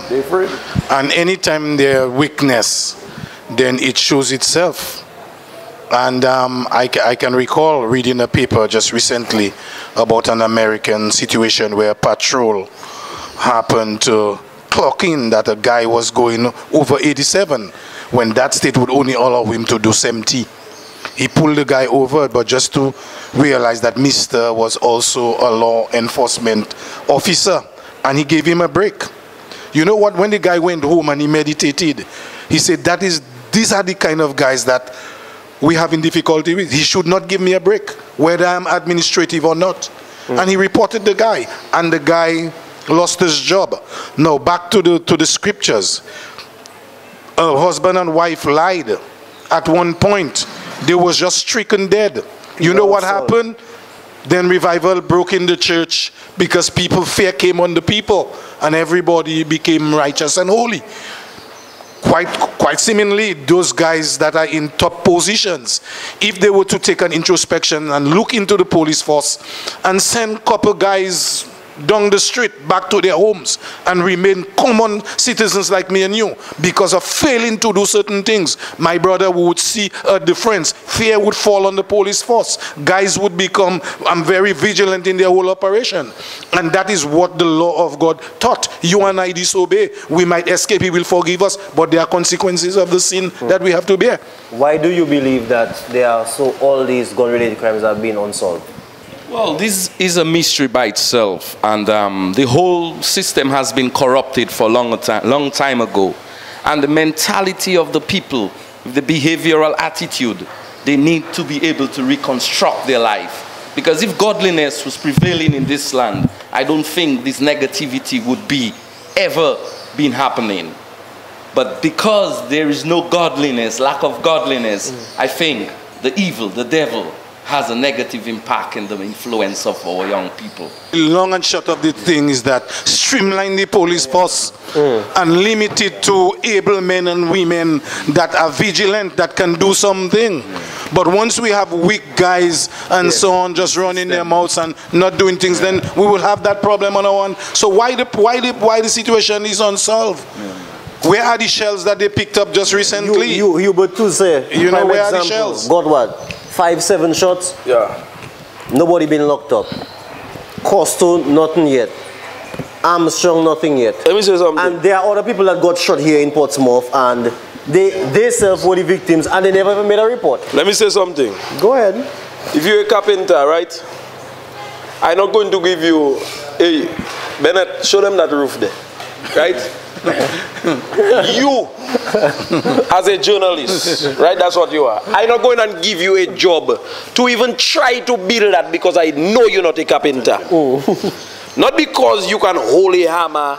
And anytime there is weakness, then it shows itself. And I can recall reading a paper just recently about an American situation where a patrol happened to clock in that a guy was going over 87 when that state would only allow him to do 70. He pulled the guy over, but just to realize that Mr. was also a law enforcement officer, and he gave him a break. You know what? When the guy went home and he meditated, he said, these are the kind of guys that we have in difficulty with. He should not give me a break, whether I'm administrative or not. And he reported the guy, and the guy lost his job. Now, back to the scriptures. A husband and wife lied. At one point, they was just stricken dead. You know what happened? Then revival broke in the church because fear came on the people, and everybody became righteous and holy. Quite quite seemingly, those guys that are in top positions, if they were to take an introspection and look into the police force and send a couple guys down the street back to their homes and remain common citizens like me and you because of failing to do certain things, my brother would see a difference. Fear would fall on the police force. Guys would become very vigilant in their whole operation. And that is what the law of God taught. You and I disobey. We might escape, he will forgive us, but there are consequences of the sin that we have to bear.
Why do you believe that all these gun-related crimes have been unsolved?
Well, this is a mystery by itself, and the whole system has been corrupted for a long time ago. And the mentality of the people, the behavioral attitude, they need to be able to reconstruct their life. Because if godliness was prevailing in this land, I don't think this negativity would be ever been happening. But because there is no godliness, lack of godliness, I think the evil, the devil, has a negative impact in the influence of our young people.
Long and short of the thing is that streamline the police force and limit it to able men and women that are vigilant, that can do something. But once we have weak guys and so on, just running their mouths and not doing things, then we will have that problem on our own. So why the situation is unsolved? Where are the shells that they picked up just recently?
You but to say,
you know, where are the shells?
Got what? 5-7 shots?
Yeah.
Nobody been locked up. Costo, nothing yet. Armstrong, nothing yet.
Let me say something.
And there are other people that got shot here in Portsmouth, and they self were the victims, and they never even made a report.
Let me say something.
Go ahead.
If you're a carpenter, right? I'm not going to give you, hey, Bennett, show them that roof there, right? You, as a journalist, right, that's what you are. I'm not going to give you a job to even try to build that because I know you're not a carpenter. Not because you can hold a hammer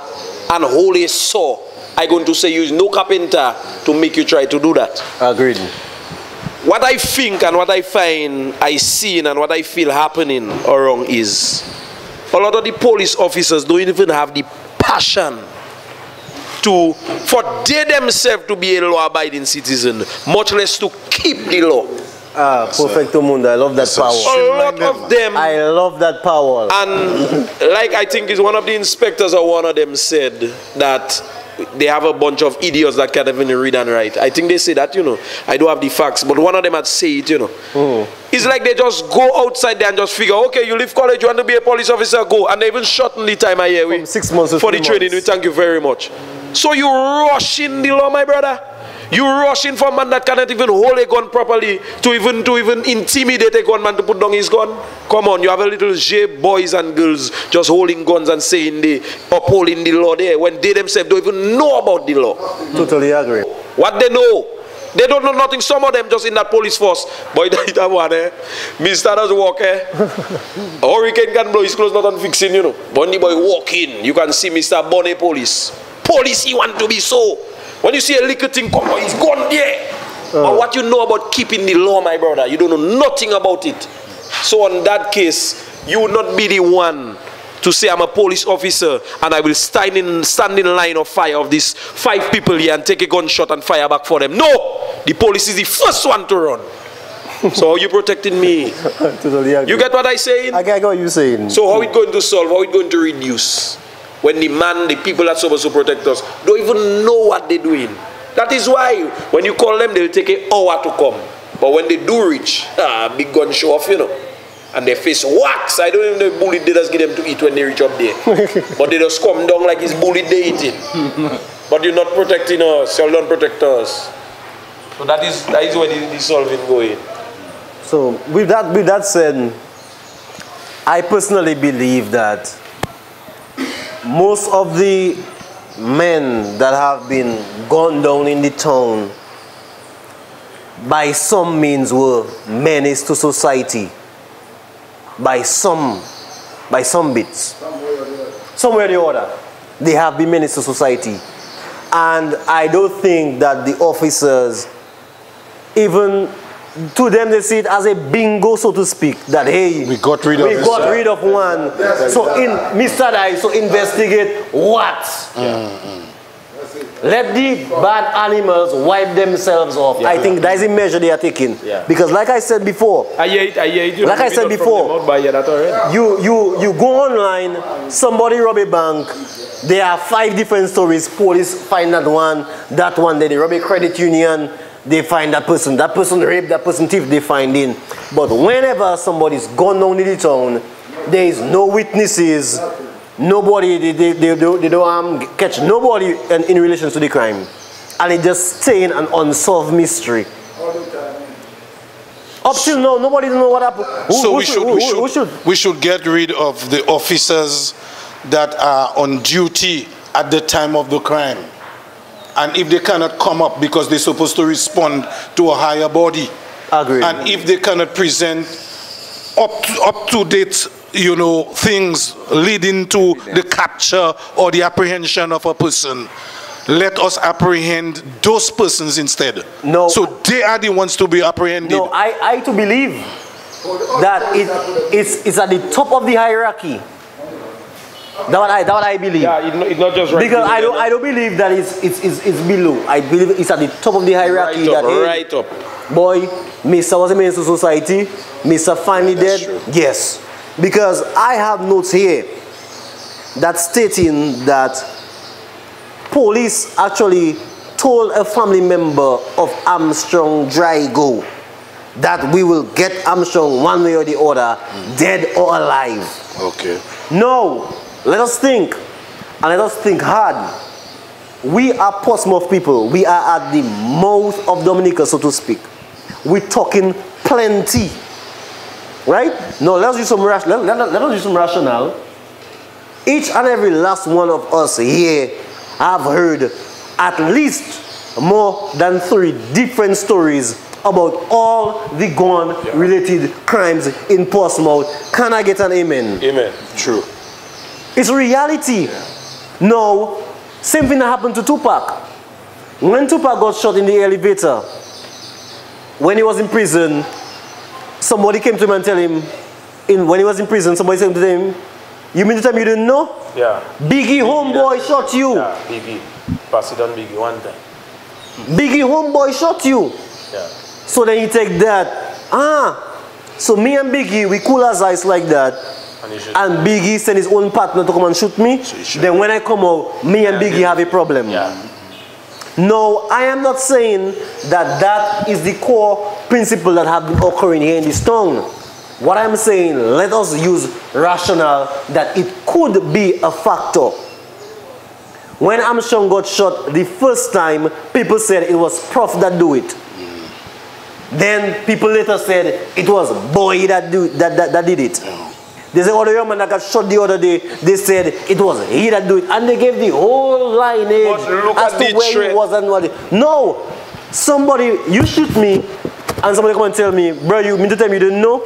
and hold a saw. I'm going to say you're no carpenter to make you try to do that.
Agreed.
What I think and what I find I see and what I feel happening around is a lot of the police officers don't even have the passion for they themselves to be a law-abiding citizen, much less to keep the law.
Perfecto mundo. I love that power.
A lot of them.
I love that power.
And like I think is one of the inspectors or one of them said that they have a bunch of idiots that can't even read and write. I think they say that, you know. I don't have the facts, but one of them had say it, you know. It's like they just go outside there and just figure, okay, you leave college, you want to be a police officer, go. And they even shorten the time I hear
6 months
for the training. We thank you very much. So you rush in the law, my brother. You rush in for a man that cannot even hold a gun properly to even intimidate a gunman to put down his gun. Come on, you have a little J boys and girls just holding guns and saying they upholding the law there when they themselves don't even know about the law.
Totally agree.
What they know, they don't know nothing. Some of them just in that police force. Boy, that one, Mr. does walk, Hurricane can blow his clothes, not on fixing, you know. When the boy walk in, you can see Mr. Bonnet police. Police, he want to be so. When you see a little thing come on, he's gone there. But what you know about keeping the law, my brother, you don't know nothing about it. So on that case, you would not be the one to say I'm a police officer and I will stand in line of fire of these 5 people here and take a gunshot and fire back for them. No! The police is the first one to run. So how you protecting me?
Totally agree.
You get what I saying?
I get what you're saying.
So how it going to solve? How it going to reduce? When the people that supposed to protect us don't even know what they're doing. That is why when you call them, they'll take an hour to come. But when they do reach, big gun show off, you know. And their face wax. I don't even know the bullet they just get them to eat when they reach up there. But they just come down like it's bullet they eating. But you're not protecting us. You don't protect us. So that is where the solving going.
So with that said, I personally believe that most of the men that have been gunned down in the town by some means were menace to society. By some bits. Somewhere or the other. They have been menace to society. And I don't think that the officers, even to them they see it as a bingo, so to speak, that hey,
we got rid of
one. So Mr. Dai, so investigate what? Let the bad animals wipe themselves off. I think that is the measure they are taking. Because like I said before, like I said before, you go online, somebody rob a bank, there are 5 different stories. Police find that one, then they rob a credit union, they find that person raped, that person thief, they find in. But whenever somebody's gone down in the town, there is no witnesses, nobody, they don't catch nobody in relation to the crime. And it just staying an unsolved mystery. Up till now, nobody knows what happened.
So we should get rid of the officers that are on duty at the time of the crime. And if they cannot come up because they're supposed to respond to a higher body.
Agreed.
And if they cannot present up to date, you know, things leading to the capture or the apprehension of a person, let us apprehend those persons instead.
No.
So they are the ones to be apprehended.
No, I to believe that it's at the top of the hierarchy. That what I believe.
Yeah, it's not just right.
Because I don't believe that it's below. I believe it's at the top of the hierarchy.
Right up.
Boy, Mr. was a menace to society. Mr. finally dead.
True.
Yes. Because I have notes here that stating that police actually told a family member of Armstrong Drygo that we will get Armstrong one way or the other, dead or alive.
Okay.
No. Let us think, and let us think hard. We are Portsmouth people. We are at the mouth of Dominica, so to speak. We're talking plenty, right? No, let's use some let us use some rationale. Each and every last one of us here have heard at least more than 3 different stories about all the gun-related crimes in Portsmouth. Can I get an amen?
Amen.
True.
It's reality. No, same thing that happened to Tupac. When Tupac got shot in the elevator, when he was in prison, somebody came to him and tell him, when he was in prison, somebody said to him, you mean to tell me you didn't know?
Yeah.
Biggie homeboy shot you.
Yeah, Biggie. Pass it on Biggie one time.
Biggie homeboy shot you.
Yeah.
So then you take that. So me and Biggie, we cool as ice like that. And Biggie sent his own partner to come and shoot me. Then when I come out, me and Biggie have a problem.
Yeah.
No, I am not saying that that is the core principle that have been occurring here in this town. What I'm saying, let us use rationale that it could be a factor. When Armstrong got shot the first time, people said it was Prof that do it. Then people later said it was Boy that did it. They said, oh, the young man that got shot the other day, they said it was he that do it. And they gave the whole lineage as to where he was and what. No, somebody, you shoot me, and somebody come and tell me, bro, you mean to tell me you didn't know?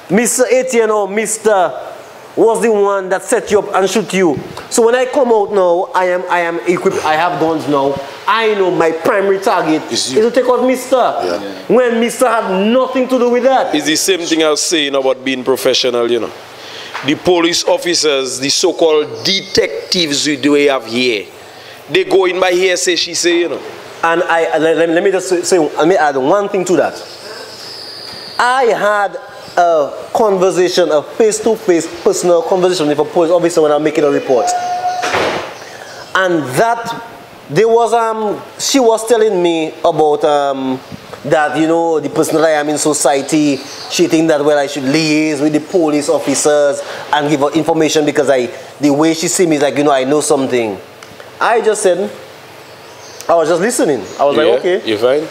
Mr. Etienne or Mr. was the one that set you up and shoot you. So when I come out now, I am equipped, I have guns now. I know my primary target is to take out Mr. Yeah. When Mr. had nothing to do with that.
It's the same thing I was saying about being professional, you know. The police officers, the so-called detectives we have here, they go in by hearsay, she say, you know.
And let me just say, let me add one thing to that. I had a conversation, a face-to-face personal conversation with a police officer when I'm making a report. And that, she was telling me about that, you know, the person that I am in society, she thinks that, well, I should liaise with the police officers and give her information because the way she see me is like, you know, I know something. I just said, I was just listening. I was like, okay.
You fine?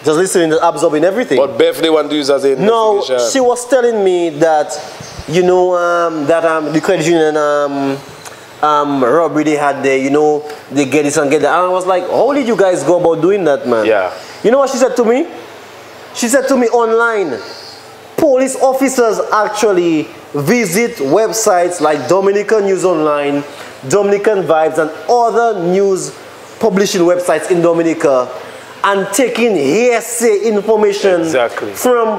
Just listening, absorbing everything.
But Beth, they want to use as a
no, she was telling me that, you know, the credit union robbery they had there, you know, they get this and get that. And I was like, how did you guys go about doing that, man?
Yeah.
You know what she said to me? She said to me online, police officers actually visit websites like Dominica News Online, Dominican Vibes, and other news publishing websites in Dominica and taking hearsay information from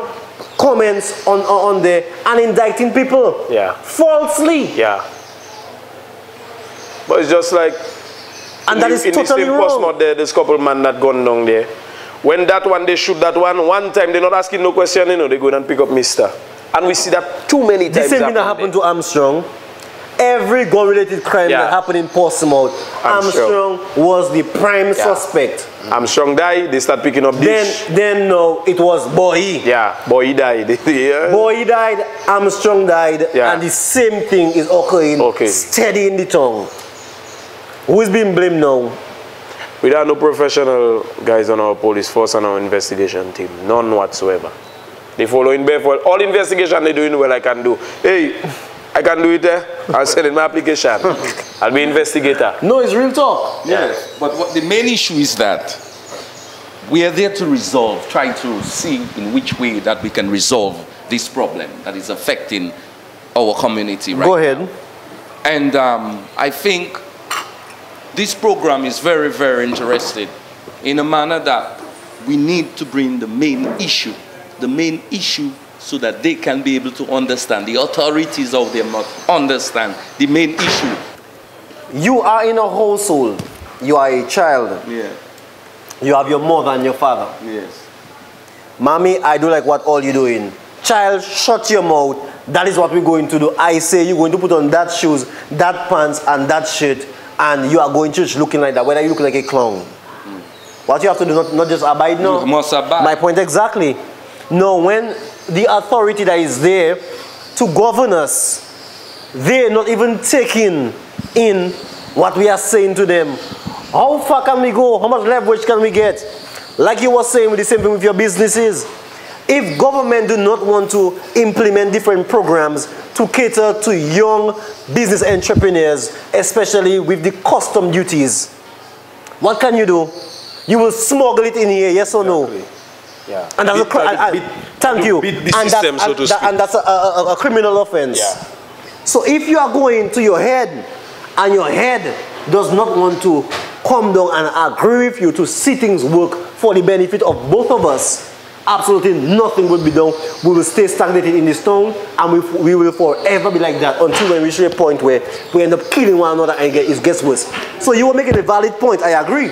comments on there and indicting people falsely.
Yeah. But it's just like,
And that is
in
totally
the same
wrong.
Portsmouth there, there's a couple man that gone down there. When that one, they shoot that one time, they're not asking no question, you know, they go and pick up Mister. And we see that too many times.
The same thing that happened to Armstrong. Every gun-related crime that happened in Portsmouth, Armstrong was the prime suspect.
Armstrong died, they start picking up dish.
Then no, it was Boy.
Yeah, Boy died.
Boy died, Armstrong died, and the same thing is occurring steady in the town. Who is being blamed now?
We don't have no professional guys on our police force and our investigation team. None whatsoever. They follow in barefoot. All investigation they're doing well I can do. Hey, I can do it there. I'll send in my application. I'll be investigator.
No, it's real talk.
Yes, but what the main issue is that we are there to resolve, try to see in which way that we can resolve this problem that is affecting our community right now.
Go ahead.
And I think this program is very, very interested in a manner that we need to bring the main issue so that they can be able to understand. The authorities of them must understand the main issue.
You are in a household. You are a child.
Yeah.
You have your mother and your father.
Yes.
Mommy, I do like what all you're doing. Child, shut your mouth. That is what we're going to do. I say you're going to put on that shoes, that pants, and that shirt, and you are going to church looking like that, whether you look like a clown. What you have to do, not just abide now.
You must abide.
My point exactly. No, when the authority that is there to govern us, they're not even taking in what we are saying to them. How far can we go? How much leverage can we get? Like you were saying with the same thing with your businesses. If government do not want to implement different programs to cater to young business entrepreneurs, especially with the custom duties, what can you do? You will smuggle it in here, yes or no?
Yeah.
And that's thank you. And that's a criminal offense.
Yeah.
So if you are going to your head, and your head does not want to come down and agree with you to see things work for the benefit of both of us, absolutely nothing will be done. We will stay stagnated in this town, and we will forever be like that until we reach a point where we end up killing one another and it gets worse. So you were making a valid point, I agree.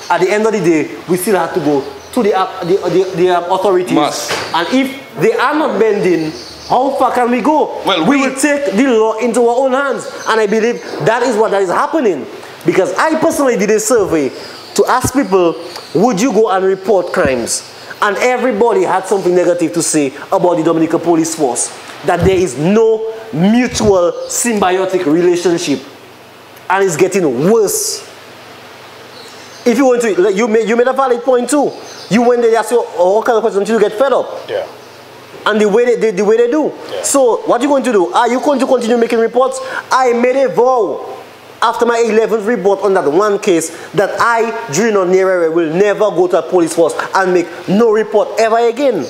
At the end of the day, we still have to go to the authorities.
Must.
And if they are not bending, how far can we go?
Well,
we will take the law into our own hands. And I believe that is what is happening. Because I personally did a survey to ask people, would you go and report crimes? And everybody had something negative to say about the Dominica police force. That there is no mutual symbiotic relationship. And it's getting worse. If you went to, you made a valid point too. You went there, they asked you all kind of questions until you get fed up.
Yeah.
And the way they do.
Yeah.
So what are you going to do? Are you going to continue making reports? I made a vow after my 11th report on that one case that I, during on Nyerere, will never go to a police force and make no report ever again.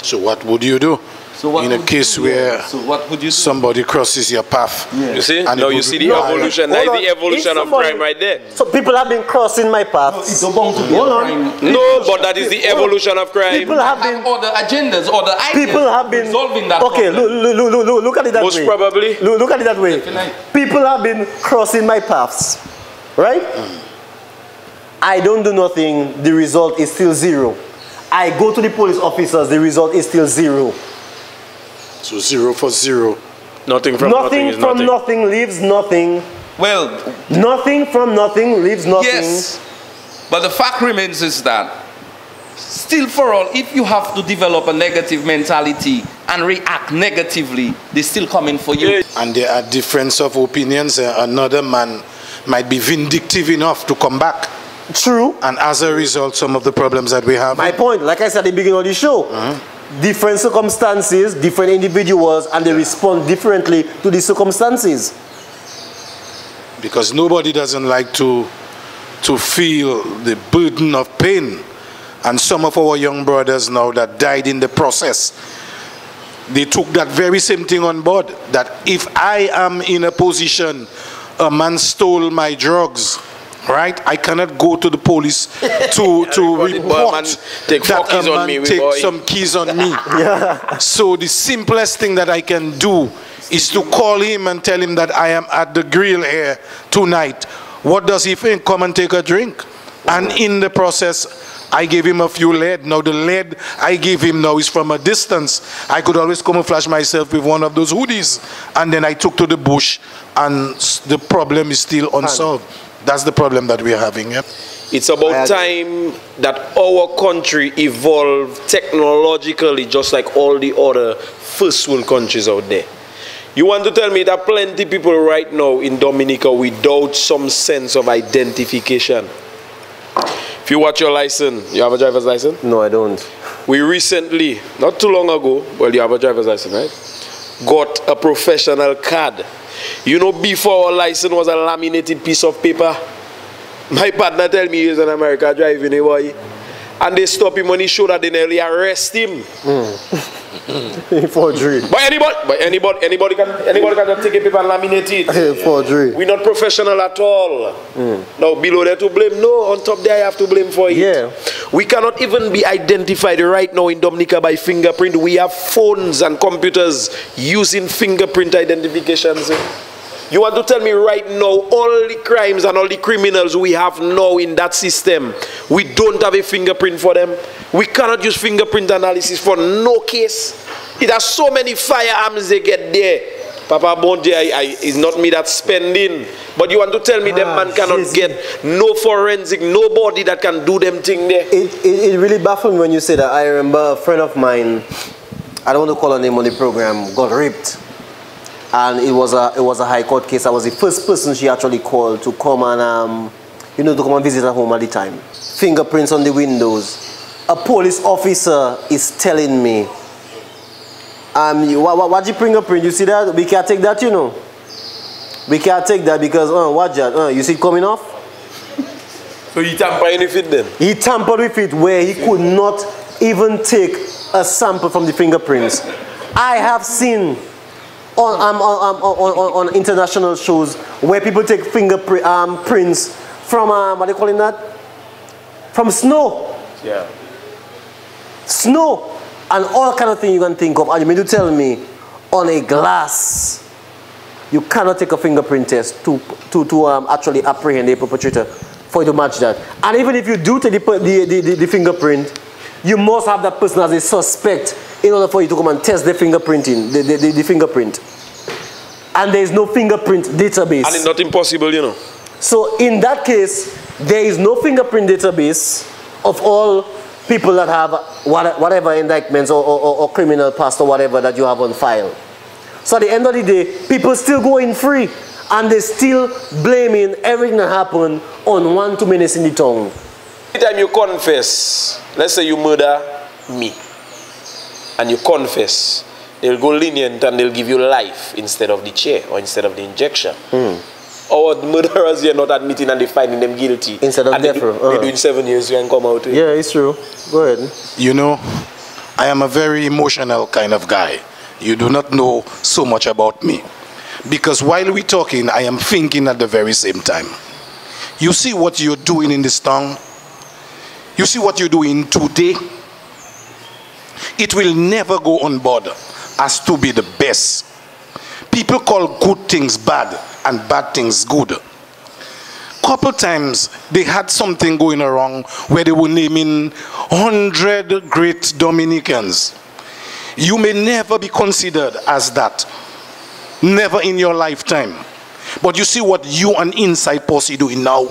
So what would you do?
So
in a case where somebody crosses your path?
Yeah.
You see?
And
now you see the evolution. That is the evolution of crime right there.
So people have been crossing my path.
It's bound to be a crime.
No, but that is the evolution of crime.
People have been
other agendas, other ideas.
People have been
resolving that.
Okay, look at it that
Most
way.
probably.
Look at it that way.
Definitely.
People have been crossing my paths, right? I don't do nothing. The result is still zero. I go to the police officers. The result is still zero.
So 0 for 0.
Nothing from nothing is nothing.
Nothing leaves nothing.
Well,
nothing from nothing leaves nothing.
yes, but the fact remains is that still for all, if you have to develop a negative mentality and react negatively, they're still coming for you.
And there are difference of opinions. Another man might be vindictive enough to come back.
True.
And as a result, some of the problems that we have.
My point, like I said at the beginning of the show, different circumstances, different individuals, and they respond differently to the circumstances.
Because nobody doesn't like to feel the burden of pain. And some of our young brothers now that died in the process, they took that very same thing on board. That if I am in a position, a man stole my drugs, right? I cannot go to the police to report
take
that a man take
boy.
some keys on me. So the simplest thing that I can do is to call him and tell him that I am at the grill here tonight. What does he think? Come and take a drink. And in the process, I gave him a few lead. Now the lead I give him now is from a distance. I could always camouflage myself with one of those hoodies. And then I took to the bush, and the problem is still unsolved. That's the problem that we're having. Yep.
It's about time that our country evolved technologically just like all the other first world countries out there. You want to tell me that plenty people right now in Dominica without some sense of identification? If you watch your license, you have a driver's license?
No, I don't.
We recently, not too long ago, well, you have a driver's license, right? Got a professional card. You know, before our license was a laminated piece of paper. My partner tell me he's in America driving a boy. And they stop him when he showed that they nearly arrest him.
Forgery.
But anybody can just take a paper and laminate it.
Forgery.
We're not professional at all. Now below there to blame, no, on top there I have to blame for it.
Yeah.
We cannot even be identified right now in Dominica by fingerprint. We have phones and computers using fingerprint identifications. You want to tell me right now, all the crimes and all the criminals we have now in that system, we don't have a fingerprint for them? We cannot use fingerprint analysis for no case. It has so many firearms they get there. Papa Bondi, it's not me that's spending. But you want to tell me them man cannot get no forensic, nobody that can do them thing there?
It really baffled me when you say that. I remember a friend of mine, I don't want to call her name on the program, got raped. And it was a high court case. I was the first person she actually called to come and, to come and visit her home at the time. Fingerprints on the windows. A police officer is telling me, what's your fingerprint? You see that? We can't take that, you know. We can't take that because, watch that. You see it coming off?
So he tampered with it then?
He tampered with it where he could not even take a sample from the fingerprints. I have seen on international shows where people take prints from what are they calling that? From snow.
Yeah.
Snow and all kind of things you can think of. And you mean to tell me on a glass you cannot take a fingerprint test to actually apprehend a perpetrator for you to match that. And even if you do take the fingerprint, you must have that person as a suspect in order for you to come and test the fingerprinting, the fingerprint. And there is no fingerprint database.
And it's not impossible, you know.
So in that case, there is no fingerprint database of all people that have whatever indictments or criminal past or whatever that you have on file. So at the end of the day, people still go in free and they're still blaming everything that happened on one too many in the town.
Every time you confess, let's say you murder me, and you confess, they'll go lenient and they'll give you life instead of the chair or instead of the injection. Or the murderers here not admitting and they finding them guilty.
Instead of death row.
They're doing 7 years, you can come out with.
Yeah, it's true. Go ahead.
You know, I am a very emotional kind of guy. You do not know so much about me. Because while we're talking, I am thinking at the very same time. You see what you're doing in this town? You see what you're doing today? It will never go on board as to be the best. People call good things bad and bad things good. Couple times they had something going wrong where they were naming 100 great Dominicans. You may never be considered as that. Never in your lifetime. But you see what you and Inside Possie doing now?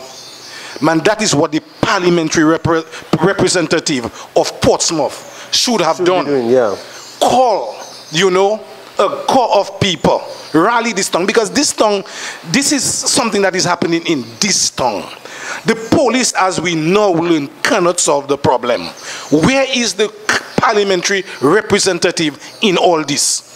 Man, that is what the parliamentary representative of Portsmouth should have done. Call, a core of people. Rally this town. Because this is something that is happening in this town. The police, as we know, cannot solve the problem. Where is the parliamentary representative in all this?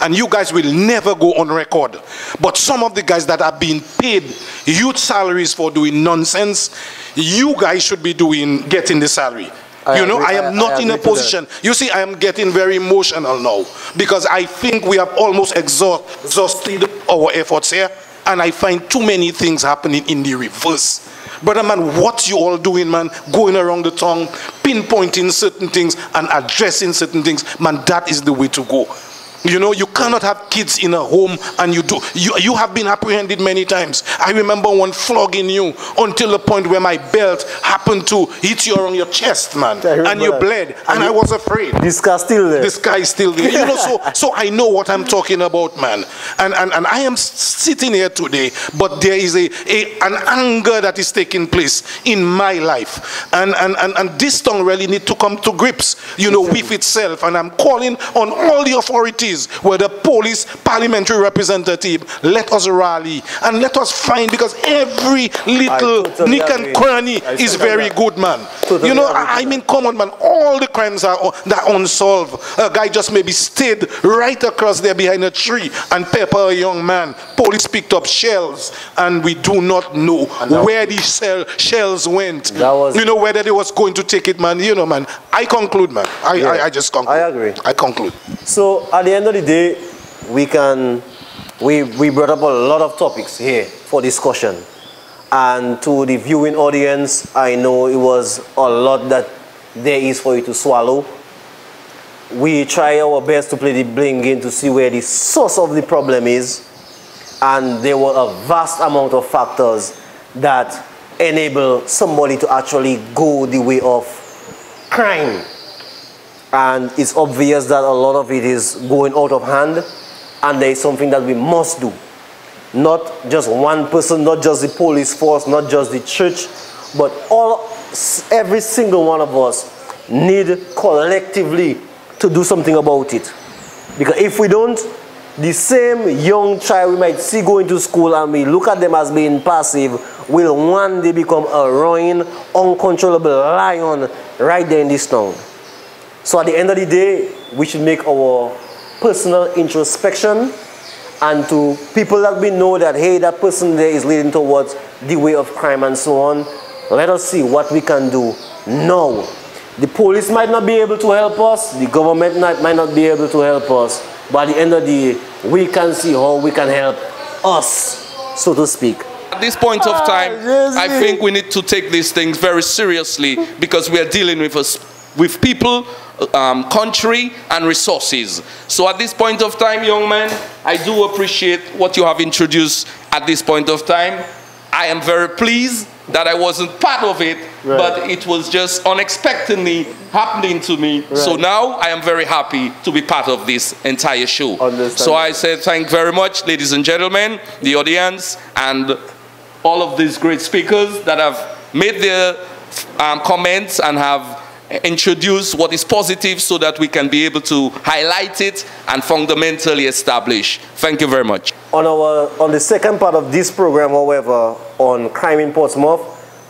And you guys will never go on record. But some of the guys that are being paid huge salaries for doing nonsense, you guys should be getting the salary. I am not in a position. You see, I am getting very emotional now. Because I think we have almost exhausted our efforts here. And I find too many things happening in the reverse. Brother man, what you all doing, man, going around the town, pinpointing certain things and addressing certain things, man, that is the way to go. You know, you cannot have kids in a home and you have been apprehended many times. I remember one flogging you until the point where my belt happened to hit you around your chest, man. And you bled. And I was afraid.
This guy still there.
This guy is still there. You know, so I know what I'm talking about, man. And I am sitting here today, but there is an anger that is taking place in my life. And this tongue really need to come to grips, you know, with itself. And I'm calling on all the authorities, whether police, parliamentary representative, let us rally and let us find, because every little nick and cranny is very good, man. You know, I mean, come on, man, all the crimes are unsolved. A guy just maybe stayed right across there behind a tree and pepper a young man. Police picked up shells and we do not know where these shells went. You know, whether they was going to take it, man. You know, man, I conclude, man. I just conclude.
I agree.
I conclude.
So at the end of the day, we brought up a lot of topics here for discussion. And to the viewing audience, I know it was a lot that there is for you to swallow. We try our best to play the blame game to see where the source of the problem is. And there were a vast amount of factors that enable somebody to actually go the way of crime. And it's obvious that a lot of it is going out of hand, and there is something that we must do. Not just one person, not just the police force, not just the church, but every single one of us need collectively to do something about it. Because if we don't, the same young child we might see going to school and we look at them as being passive will one day become a roaring, uncontrollable lion right there in this town. So at the end of the day, we should make our personal introspection, and to people that we know that, hey, that person there is leading towards the way of crime and so on, let us see what we can do now. The police might not be able to help us, the government might not be able to help us, but at the end of the day, we can see how we can help us, so to speak.
At this point of time, I think we need to take these things very seriously, because we are dealing with people, country and resources. So at this point of time, young man, I do appreciate what you have introduced at this point of time. I am very pleased that I wasn't part of it, but it was just unexpectedly happening to me. So now I am very happy to be part of this entire show. So I say thank you very much, ladies and gentlemen, the audience, and all of these great speakers that have made their comments and have introduced what is positive so that we can be able to highlight it and fundamentally establish. Thank you very much.
On the second part of this program, however, on crime in Portsmouth,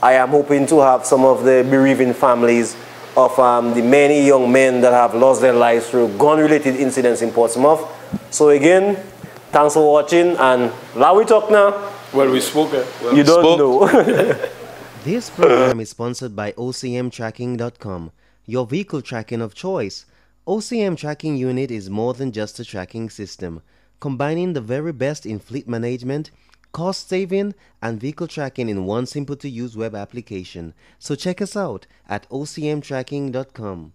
I am hoping to have some of the bereaving families of the many young men that have lost their lives through gun-related incidents in Portsmouth. So again, thanks for watching, and Lawi talk now.
Well, we spoke.
You don't know.
This program is sponsored by OCMtracking.com, your vehicle tracking of choice. OCM Tracking Unit is more than just a tracking system, combining the very best in fleet management, cost saving, and vehicle tracking in one simple to use web application. So check us out at OCMtracking.com.